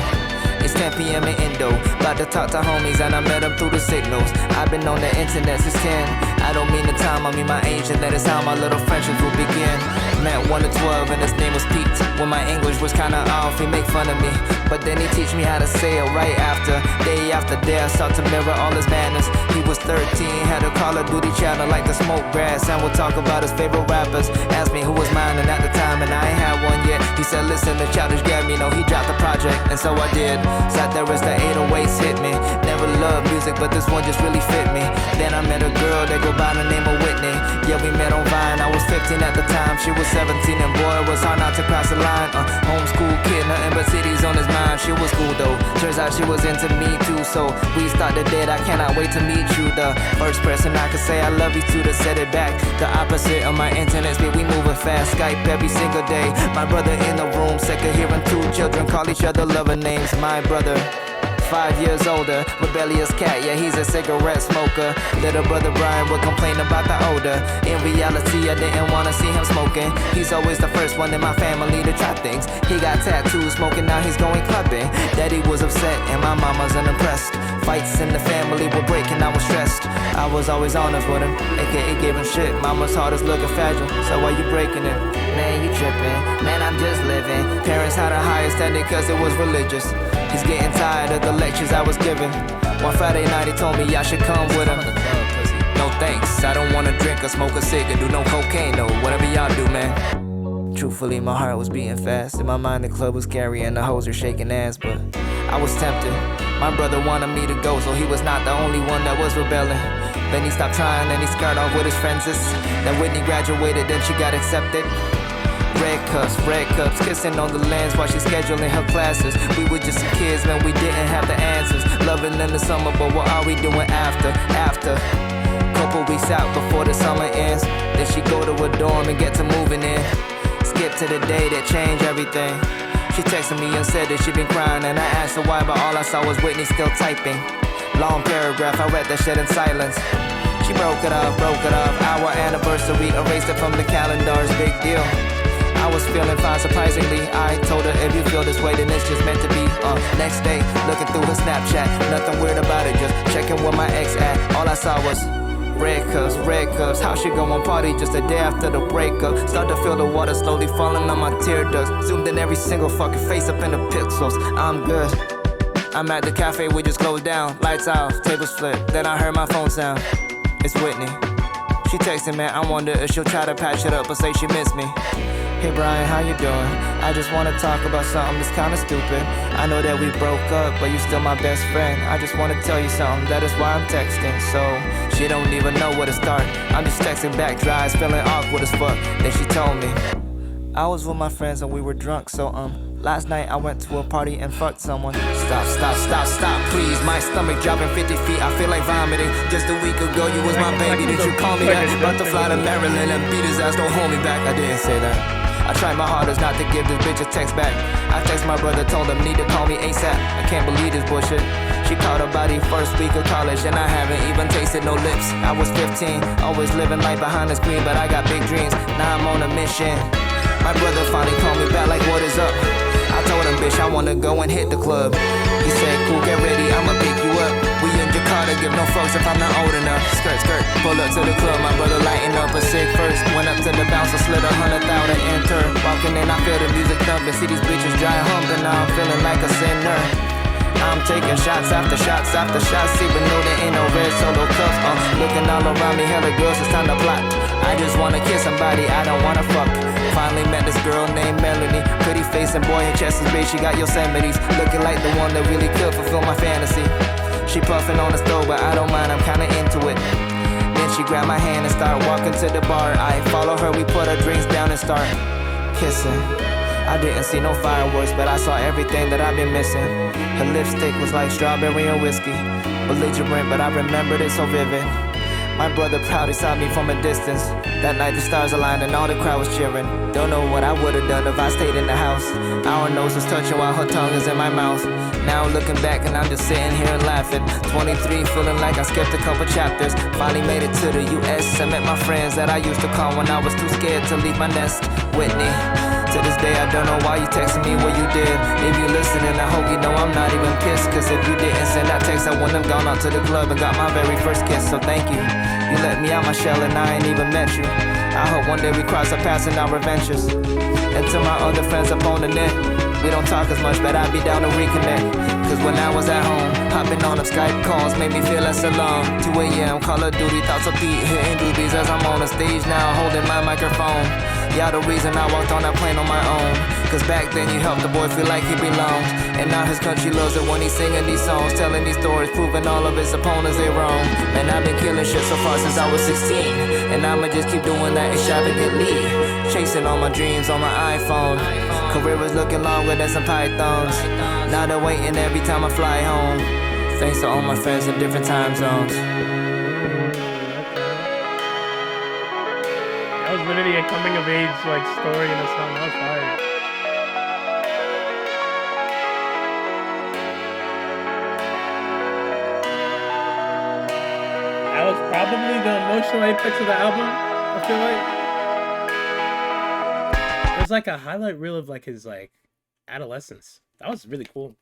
It's 10 p.m. in Indo. About to talk to homies and I met them through the signals. I've been on the internet since 10. I don't mean the time, I mean my age, and that is how my little friendships will begin. Met 1 to 12 and his name was Pete. When my English was kinda off, he make fun of me, but then he teach me how to say it right after. Day after day I start to mirror all his manners. He was 13, had a Call of Duty channel like the smoke grass, and would talk about his favorite rappers. Asked me who was mine, and at the time, and I ain't had one yet. He said, listen, the childish Gambino, he dropped the project, and so I did. Sat there as the 808s hit me. Never loved music, but this one just really fit me. Then I met a girl that go by the name of Whitney. Yeah, we met on Vine. I was 15 at the time, she was 17, and boy, it was hard not to cross the line. Homeschool kid, nothing but cities on his mind. She was cool though. Turns out she was into me too, so we started dead. I cannot wait to meet you. The first person I could say I love you to set it back. The opposite of my internet speed, we moving fast. Skype every single day. My brother in the room, sick of hearing 2 children call each other lover names. My brother, 5 years older, rebellious cat, yeah, he's a cigarette smoker. Little brother Brian would complain about the odor. In reality, I didn't wanna see him smoking. He's always the first one in my family to try things. He got tattoos, smoking, now he's going clubbing. Daddy was upset and my mama's unimpressed. Fights in the family were breaking, I was stressed. I was always honest with him, aka gave him shit. Mama's heart is looking fragile, so why you breaking it? Man, you tripping, man, I'm just living. Parents had a higher standard cause it was religious. He's getting tired of the lectures I was giving. One Friday night he told me I should come with him. No thanks, I don't wanna drink or smoke a cig or do no cocaine or whatever y'all do, man. Truthfully, my heart was beating fast. In my mind, the club was scary and the hoes were shaking ass, but I was tempted. My brother wanted me to go, so he was not the only one that was rebelling. Then he stopped trying and he skirt off with his friends. Then Whitney graduated, then she got accepted. Red cups, kissing on the lens while she's scheduling her classes. We were just kids, man, we didn't have the answers. Loving in the summer, but what are we doing after? Couple weeks out before the summer ends. Then she go to a dorm and get to moving in. Skip to the day that changed everything. She texted me and said that she been crying, and I asked her why, but all I saw was Whitney still typing. Long paragraph, I read that shit in silence. She broke it off. Our anniversary, erased it from the calendar's big deal. I was feeling fine, surprisingly. I told her, if you feel this way, then it's just meant to be. Next day, looking through her Snapchat, nothing weird about it, just checking where my ex at. All I saw was red cups. How she going party just a day after the breakup? Start to feel the water slowly falling on my tear ducts. Zoomed in every single fucking face up in the pixels. I'm good. I'm at the cafe, we just closed down. Lights off, tables flipped. Then I heard my phone sound. It's Whitney. She texted me, I wonder if she'll try to patch it up or say she missed me. Hey Brian, how you doing? I just wanna talk about something that's kinda stupid. I know that we broke up, but you still my best friend. I just wanna tell you something, that is why I'm texting. So, she don't even know where to start. I'm just texting back dry, it's feeling awkward as fuck. Then she told me I was with my friends and we were drunk, so last night I went to a party and fucked someone. Stop, please. My stomach dropping 50 feet, I feel like vomiting. Just a week ago you was my baby, did you call me that? About to fly to Maryland and beat his ass, don't hold me back. I didn't say that. I tried my hardest not to give this bitch a text back. I text my brother, told him need to call me ASAP. I can't believe this bullshit. She caught her body first week of college, and I haven't even tasted no lips. I was 15, always living life behind the screen, but I got big dreams, now I'm on a mission. My brother finally called me back like, what is up? I told him, bitch, I wanna go and hit the club. He said, cool, get ready, I'ma pick you up. We in Jakarta, give no fucks if I'm not old enough. Skirt, pull up to the club, my brother lighting up a cig first. Went up to the bouncer, slid 100,000 enter. Walking in, I feel the music thumping. See these bitches dry humping, now I'm feeling like a sinner. I'm taking shots after shots after shots, even though there ain't no red solo cups. Looking all around me, hella girls, it's time to plot. I just wanna kiss somebody, I don't wanna fuck. Finally met this girl named Melanie. Pretty face and boy, her chest is big, she got Yosemites. Looking like the one that really could fulfill my fantasy. She puffing on the stove, but I don't mind, I'm kinda into it. Then she grabbed my hand and started walking to the bar. I follow her, we put our drinks down and start kissing. I didn't see no fireworks, but I saw everything that I've been missing. Her lipstick was like strawberry and whiskey. Belligerent, but I remembered it so vivid. My brother proudly saw me from a distance. That night the stars aligned and all the crowd was cheering. Don't know what I would've done if I stayed in the house. Our nose was touching while her tongue is in my mouth. Now looking back and I'm just sitting here and laughing. 23, feeling like I skipped a couple chapters. Finally made it to the US. I met my friends that I used to call when I was too scared to leave my nest. Whitney. To this day, I don't know why you texted me what you did. If you listening, I hope you know I'm not even pissed. Cause if you didn't send that text, I wouldn't have gone out to the club and got my very first kiss. So thank you. You let me out my shell and I ain't even met you. I hope one day we cross our paths in our adventures. And to my other friends up on the net, we don't talk as much, but I'd be down to reconnect. Cause when I was at home, hopping on them Skype calls made me feel less alone. 2 a.m. Call of Duty, thoughts of Pete hitting doobies as I'm on the stage now holding my microphone. Y'all the reason I walked on that plane on my own. Cause back then you helped the boy feel like he belonged. And now his country loves it when he's singing these songs, telling these stories, proving all of his opponents they wrong. Man, I've been killing shit so far since I was 16. And I'ma just keep doing that extravagantly. Chasing all my dreams on my iPhone. Career is looking longer than some pythons. Now they're waiting every time I fly home. Thanks to all my friends in different time zones. That was literally a coming of age like story in a song. That was fire. That was probably the emotional apex of the album, I feel like. It was like a highlight reel of like his like adolescence. That was really cool.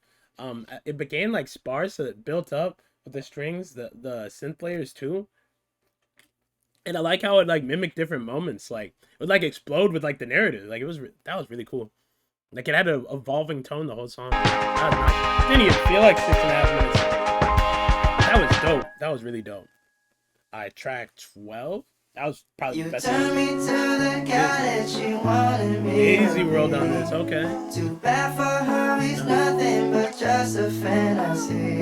It began like sparse, so it built up with the strings, the synth layers too. And I like how it like mimicked different moments. Like it would like explode with like the narrative. Like that was really cool. Like it had an evolving tone the whole song. That was nice. Didn't even feel like 6.5 minutes. That was dope. That was really dope. Track 12. That was probably the best. Turn me to the guy that you wanted me. Easy roll down this. Okay. Too bad for her, he's nothing but just a fantasy.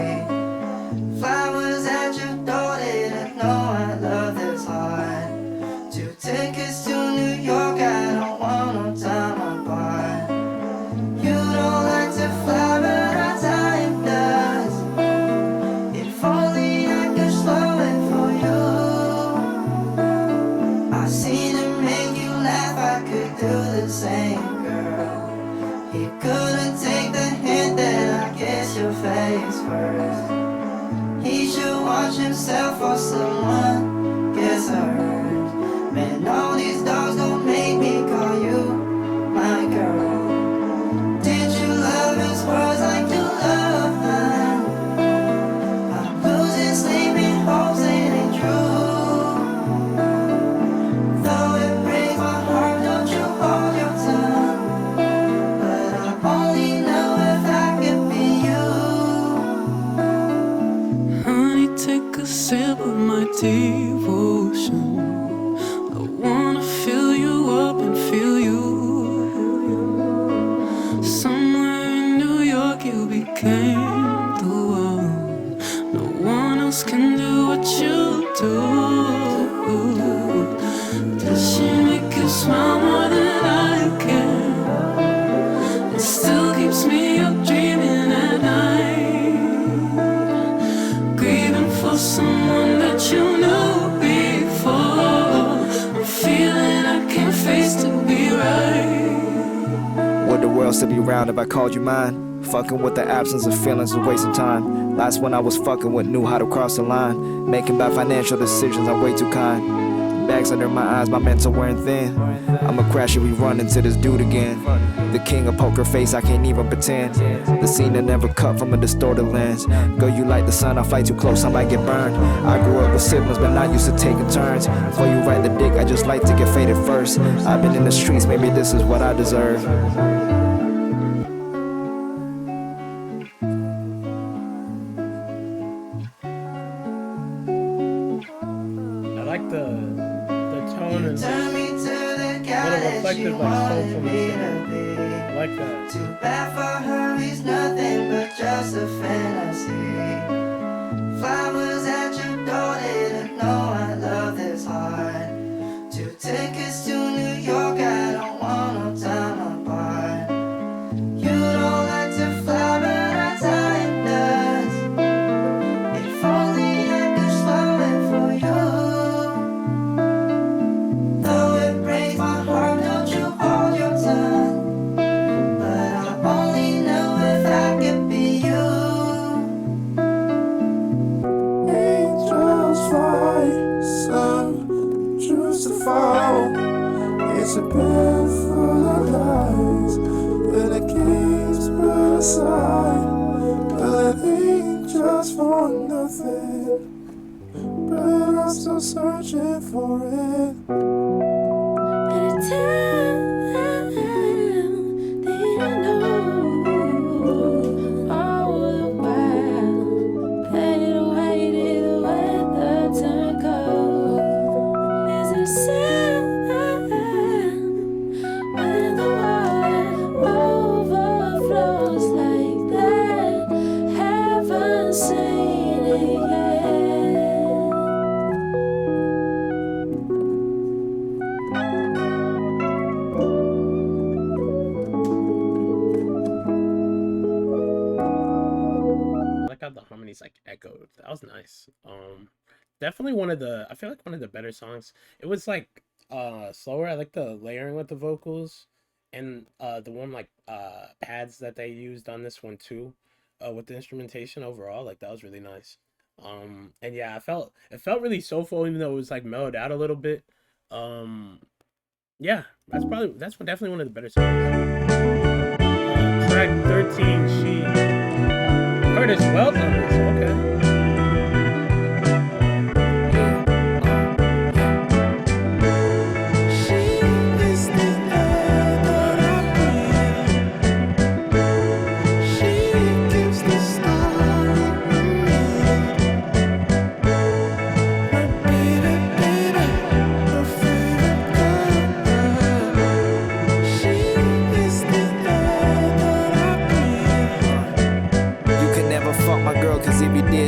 Flowers at your door, they don't know I love this hard. 2 tickets to New York, I don't want no time apart. You don't like to fly, but our time does. If only I could slow it for you. I seen him make you laugh, I could do the same, girl. He couldn't take the hint that I kiss your face first. He should watch himself or someone gets hurt. Man, all these dogs don't make me call you my girl. Did you love his words like you love mine? I'm losing sleeping hopes, it ain't true. Though it breaks my heart, don't you hold your tongue. But I only know if I could be you. Honey, take a sip of my devotion. I wanna fill you up and feel you. Somewhere in New York you became the one. No one else can do what you do. Does she make you smile more than I can? It still keeps me up dreaming at night, grieving for someone that you knew before. I'm feeling I can't face to be right. Would the world still be round if I called you mine? Fucking with the absence of feelings is wasting time. Last one I was fucking with knew how to cross the line. Making bad financial decisions, I'm way too kind. Bags under my eyes, my mental wearing thin. I'ma crash if we run into this dude again. The king of poker face, I can't even pretend. The scene that never cut from a distorted lens. Girl, you like the sun, I fly too close, I might get burned. I grew up with siblings, but not used to taking turns. Before you ride the dick, I just like to get faded first. I've been in the streets, maybe this is what I deserve. I like the tone and little reflective like soulful music. I like that. Too bad for her, he's nothing but just a fantasy. Flowers at your door, they don't know I love this hard. 2 tickets to New York, I don't want no time apart. You don't like to fly, but our time does. If only I could slow it for you. It's a bed full of lies that I can't put aside. But it ain't just for nothing. But I'm still searching for it. How the harmonies like echoed. That was nice. Definitely one of the, I feel like one of the better songs. It was like slower. I like the layering with the vocals and the one like pads that they used on this one too. With the instrumentation overall, like that was really nice. And yeah, it felt really soulful even though it was like mellowed out a little bit. Yeah, that's definitely one of the better songs. Track 13, She. Curtis Wells on this, okay.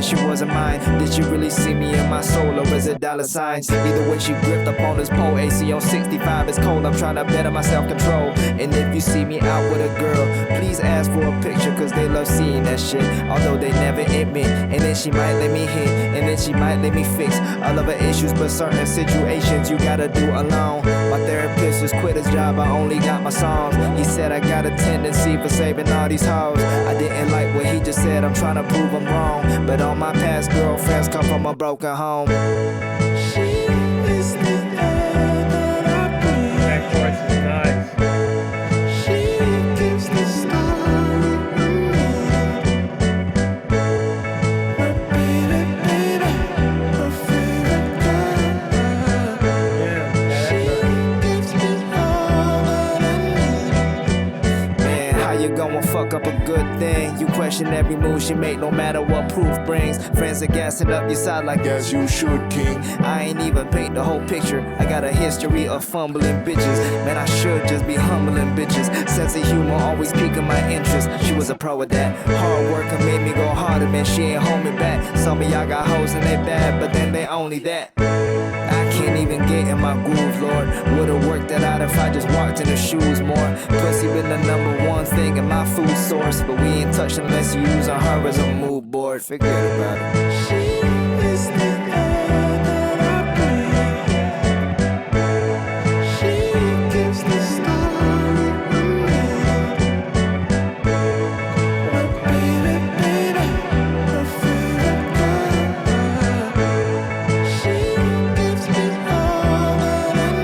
She wasn't mine. Did she really see me in my soul, or is it dollar signs? Either way, she gripped up on this pole. AC on 65 is cold. I'm trying to better my self-control. And if you see me out with a girl, please ask for a picture, cause they love seeing that shit, although they never admit. And then she might let me hit, and then she might let me fix all of her issues, but certain situations you gotta do alone. My therapist just quit his job, I only got my songs. He said I got a tendency for saving all these hoes. I didn't like what he just said, I'm trying to prove him wrong. But all my past girlfriends come from a broken home. She is the air that I breathe. That chorus is nice. She gives the story in me. My baby, baby, my favorite girl. She gives me all that I need. Man, how you gonna fuck up a good thing? You question every move she make, no matter what proof brings. Friends are gassing up your side like as you should, king. I ain't even paint the whole picture. I got a history of fumbling bitches. Man, I should just be humbling bitches. Sense of humor always piquing my interest. She was a pro at that. Hard work made me go harder, man. She ain't hold me back. Some of y'all got hoes and they bad, but then they only that. I can't even get in my groove, Lord. Would've worked that out if I just walked in her shoes more. Pussy been the #1 thing in my food source, but we ain't touched unless you use her as a mood board. Forget about it. She is the air that I breathe. She gives the story in me. My baby, baby, my favorite girl. She gives me all that I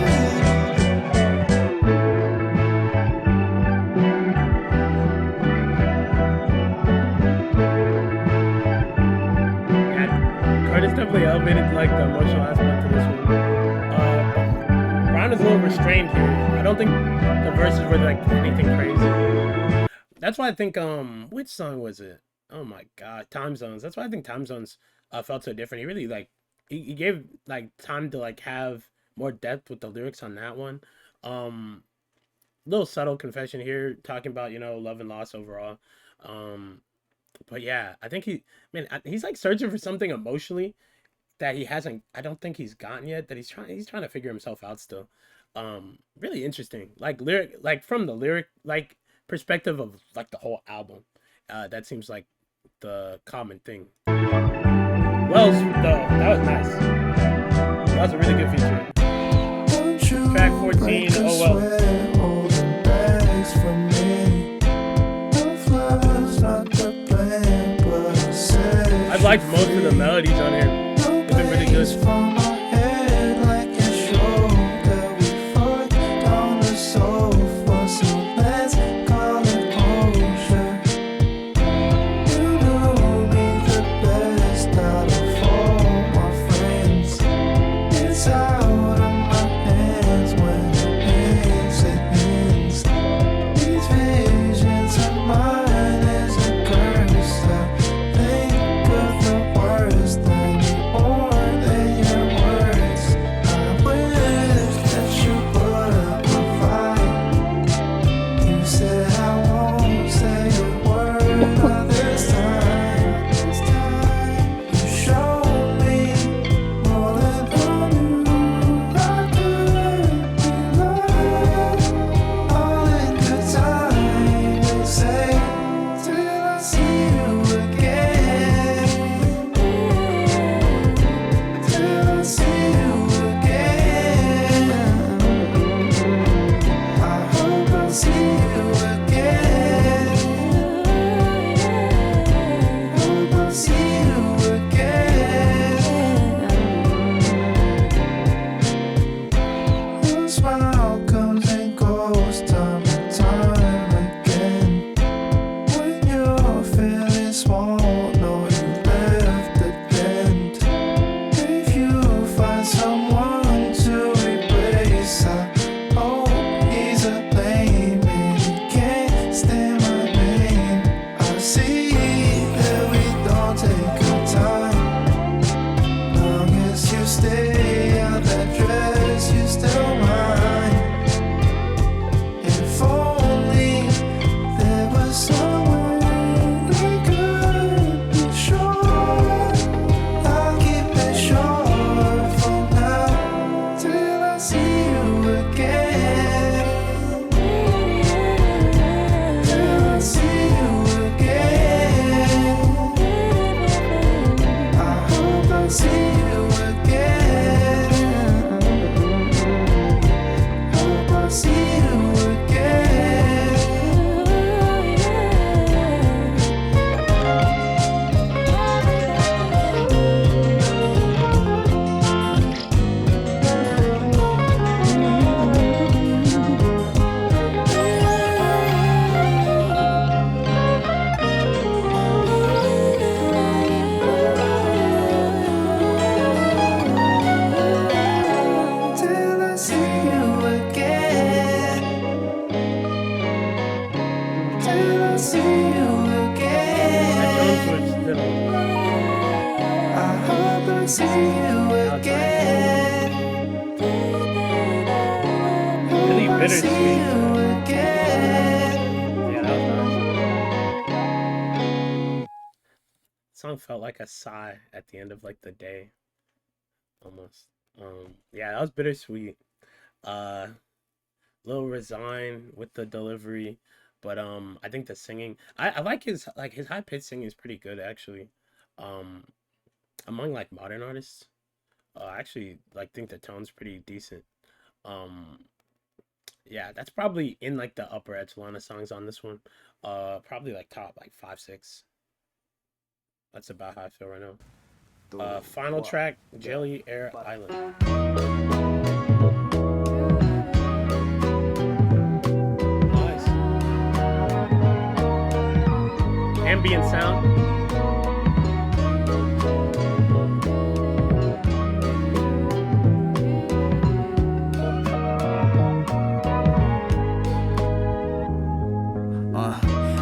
Curtis definitely elevated like the emotional aspect of this one. Brown is a little restrained here. I don't think the verses were like anything crazy. That's why I think which song was it? Oh my god, Time Zones. That's why I think Time Zones felt so different. He really like he gave like time to like have more depth with the lyrics on that one. Little subtle confession here, talking about, you know, love and loss overall. But yeah, I think he's like searching for something emotionally that he hasn't, I don't think he's gotten yet, that he's trying to figure himself out still. Really interesting. Like from the lyric like perspective of like the whole album. That seems like the common thing. Wells though, that was nice. That was a really good feature. Track 14, oh well. I've liked most of the melodies on here. They've been really good. now comes and goes time and time again. When you're feeling small, know you left a dent. If you find someone to replace, I hope he's a lame and he can't stand my name. I see that we don't take our time. Long as you stay out that dress, you still mine. If only there was someone we could be sure. I'll keep it short for now till I see you again. Till I see you again. I hope I see you again. Hope I see you again. Till I see you again. Till I see you That drum again. switch did a I hope I see you again. really Hope I see bittersweet. you again. Yeah, that was nice. Song felt like a sigh at the end of like the day, almost. Yeah, that was bittersweet. Uh, little resigned with the delivery, but I think the singing. I like his high pitched singing is pretty good actually. Um, among like modern artists, I actually like think the tone's pretty decent. Um, yeah, that's probably in like the upper echelon of songs on this one. Probably like top like 5, 6. That's about how I feel right now. Final track, Jelly Air Island. Nice. Ambient sound.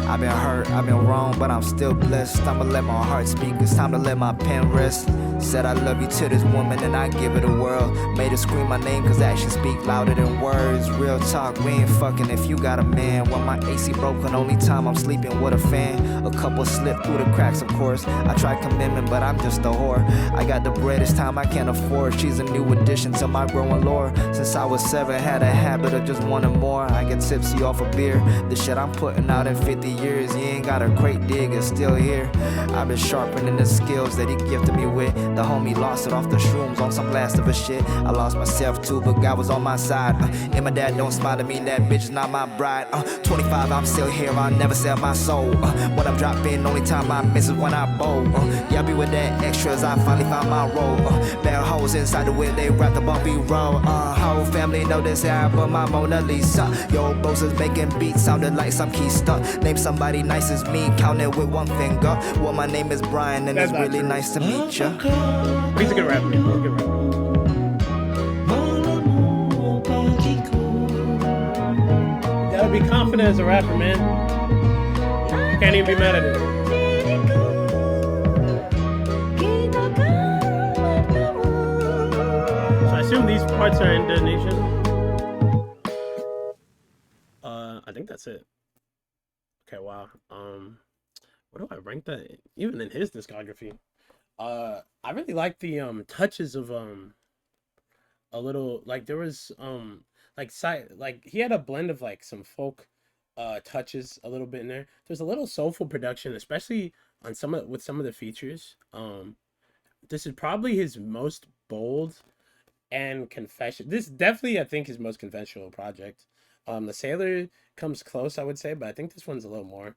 I've been hurt, I've been wrong, but I'm still blessed. I'ma let my heart speak, it's time to let my pen rest. Said I love you to this woman and I give it a whirl. Made her scream my name cause actions speak louder than words. Real talk, we ain't fucking if you got a man. When my AC broken, only time I'm sleeping with a fan. A couple slip through the cracks, of course. I tried commitment, but I'm just a whore. I got the bread, it's time I can't afford. She's a new addition to my growing lore. Since I was 7, had a habit of just wanting more. I get tipsy off a beer. The shit I'm putting out in 50 years, you ain't got a great dig, it's still here. I've been sharpening the skills that he gifted me with. The homie lost it off the shrooms on some last of a shit. I lost myself too, but God was on my side. And my dad don't smile at me, that bitch is not my bride. 25, I'm still here, I'll never sell my soul. When I'm dropping, only time I miss is when I bowl. Yeah, I be with that extras, I finally found my role. Bad hoes inside the way they rap the bumpy road. Whole family know this album, I'm Mona Lisa. Yo, bros is making beats, sounded like some key stuff. Name somebody nice as me, count it with one finger. Well, my name is Brian, and That's it's not really true. nice to meet ya. He's a good rapper. He's a good rapper. You gotta be confident as a rapper, man. Can't even be mad at it. So I assume these parts are Indonesian. I think that's it. Okay, wow. What do I rank that? Even in his discography. I really like the touches of a little like there was like like he had a blend of like some folk touches a little bit in there. There's a little soulful production, especially on some of the features. This is probably his most bold and confession. This is definitely I think his most conventional project. The Sailor comes close, I would say, but I think this one's a little more.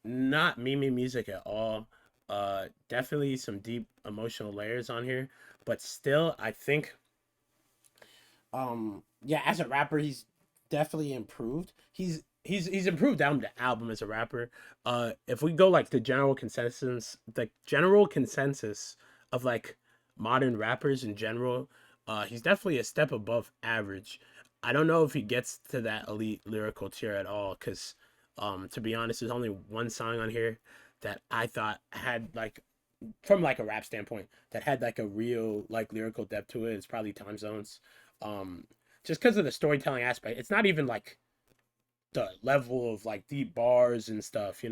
Not Mimi music at all. Definitely some deep emotional layers on here, but still I think Yeah, as a rapper, he's definitely improved. He's improved down the album as a rapper. If we go like the general consensus of like modern rappers in general, he's definitely a step above average. I don't know if he gets to that elite lyrical tier at all, because to be honest, there's only one song on here that I thought had like, from like a rap standpoint, that had like a real like lyrical depth to it. It's probably Time Zones. Um, just because of the storytelling aspect. It's not even like the level of like deep bars and stuff,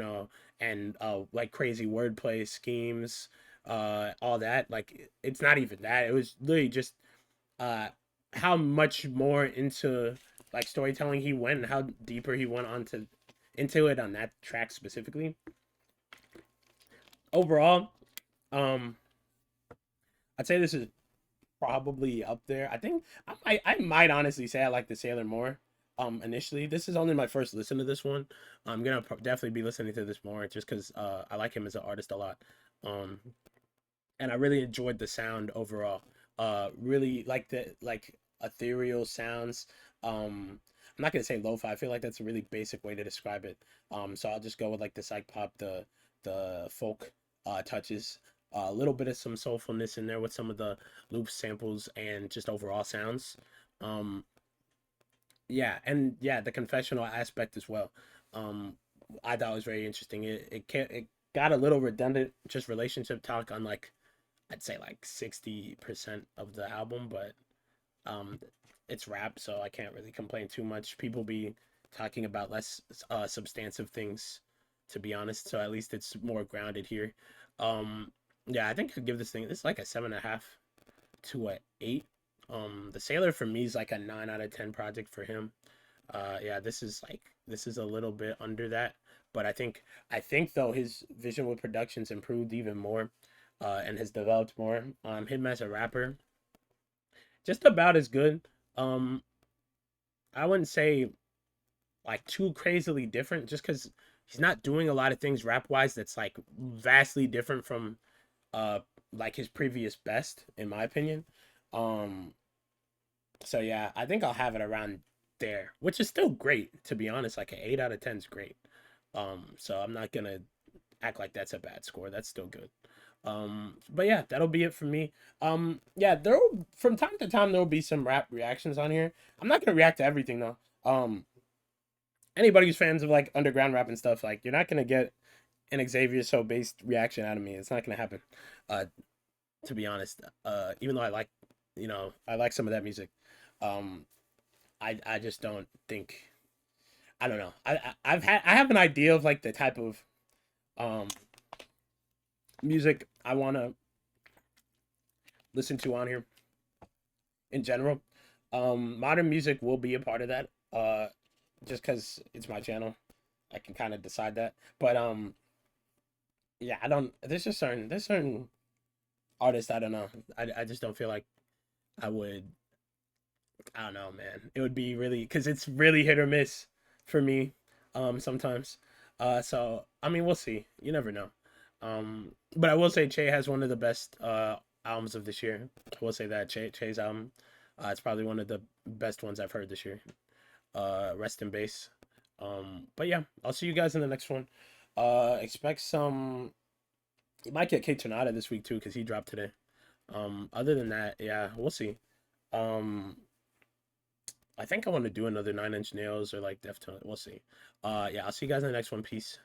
and like crazy wordplay schemes, all that. Like it's not even that. It was literally just uh how much more into like storytelling he went, and how deeper he went onto into it on that track specifically. Overall, um, I'd say this is probably up there. I think I might honestly say I like the Sailor more. Initially, this is only my first listen to this one. I'm gonna definitely be listening to this more, just because I like him as an artist a lot. Um, and I really enjoyed the sound overall. Really like the like ethereal sounds. I'm not gonna say lo-fi. I feel like that's a really basic way to describe it. So I'll just go with like the psych pop, the folk touches, a little bit of some soulfulness in there with some of the loop samples and just overall sounds. Um, yeah, and yeah, the confessional aspect as well. Um, I thought was very interesting. It got a little redundant, just relationship talk on like, I'd say like 60% of the album, but um, it's rap, so I can't really complain too much. People be talking about less substantive things, to be honest. So at least it's more grounded here. Um, yeah, I think I'd give this thing. This is like a 7.5 to a 8. The Sailor for me is like a 9 out of 10 project for him. Yeah, this is a little bit under that, but I think though his vision with productions improved even more, and has developed more. Him as a rapper, just about as good. Um, I wouldn't say like too crazily different, just because he's not doing a lot of things rap wise that's like vastly different from uh like his previous best, in my opinion. Um, so yeah, I think I'll have it around there, which is still great, to be honest. Like an 8 out of 10 is great. So I'm not gonna act like that's a bad score. That's still good. But yeah, that'll be it for me. Yeah, there'll from time to time there'll be some rap reactions on here. I'm not gonna react to everything though. Anybody who's fans of like underground rap and stuff, like you're not gonna get an Xavier So based reaction out of me. It's not gonna happen. Uh, to be honest. Even though I like some of that music. Um, I just don't think, I don't know. I have an idea of like the type of um music I want to listen to on here in general. Modern music will be a part of that. Just because it's my channel, I can kind of decide that. But yeah, I don't. There's certain artists I don't know. I just don't feel like I would. I don't know, man. It would be really, because it's really hit or miss for me. Sometimes. So I mean, we'll see. You never know. But I will say Che has one of the best albums of this year. I will say that Che's album, it's probably one of the best ones I've heard this year. Rest in bass. But yeah, I'll see you guys in the next one. Expect some. You might get K Tornado this week too, because he dropped today. Other than that, yeah, we'll see. Um, I think I want to do another Nine Inch Nails or like Deftones. We'll see. Yeah, I'll see you guys in the next one. Peace.